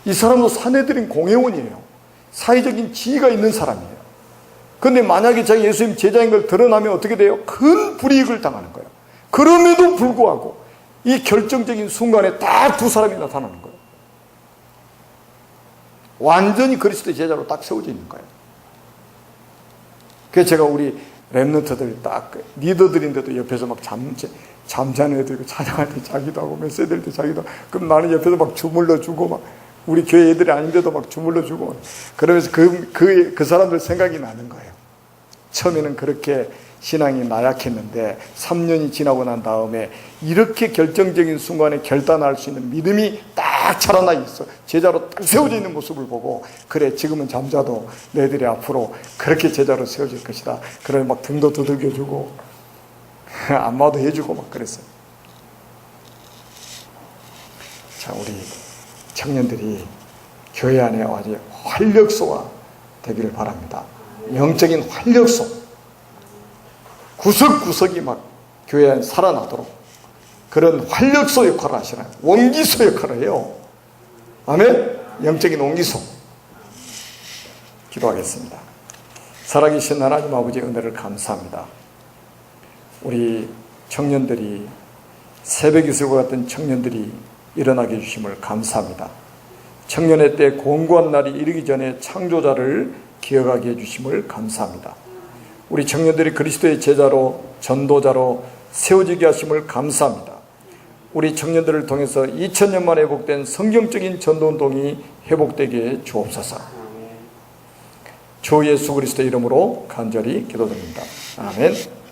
이 사람도 사내들인 공회원이에요. 사회적인 지위가 있는 사람이에요. 그런데 만약에 자기 예수님 제자인 걸 드러나면 어떻게 돼요? 큰 불이익을 당하는 거예요. 그럼에도 불구하고 이 결정적인 순간에 딱 두 사람이 나타나는 거예요. 완전히 그리스도의 제자로 딱 세워져 있는 거예요. 그래서 제가 우리 랩런트들 딱 리더들인데도 옆에서 막 잠자는 애들 찬양할 때 자기도 하고 메시지 될 때 자기도 하고, 그럼 나는 옆에서 막 주물러 주고 막 우리 교회 애들이 아닌데도 막 주물러 주고 그러면서 그 사람들 생각이 나는 거예요. 처음에는 그렇게 신앙이 나약했는데 3년이 지나고 난 다음에 이렇게 결정적인 순간에 결단할 수 있는 믿음이 딱 자라나 있어. 제자로 딱 세워져 있는 모습을 보고, 그래 지금은 잠자도 너희들이 앞으로 그렇게 제자로 세워질 것이다. 그래 막 등도 두들겨주고 안마도 해주고 막 그랬어요. 자, 우리 청년들이 교회 안에 아주 활력소가 되기를 바랍니다. 영적인 활력소, 구석구석이 막 교회 안에 살아나도록 그런 활력소 역할을 하시나요? 원기소 역할을 해요. 아멘? 영적인 원기소. 기도하겠습니다. 살아계신 하나님 아버지의 은혜를 감사합니다. 우리 청년들이, 새벽 이슬과 같은 청년들이 일어나게 해주심을 감사합니다. 청년의 때 권고한 날이 이르기 전에 창조자를 기억하게 해주심을 감사합니다. 우리 청년들이 그리스도의 제자로, 전도자로 세워지게 하심을 감사합니다. 우리 청년들을 통해서 2000년 만에 회복된 성경적인 전도운동이 회복되게 주옵소서. 주 예수 그리스도의 이름으로 간절히 기도드립니다. 아멘.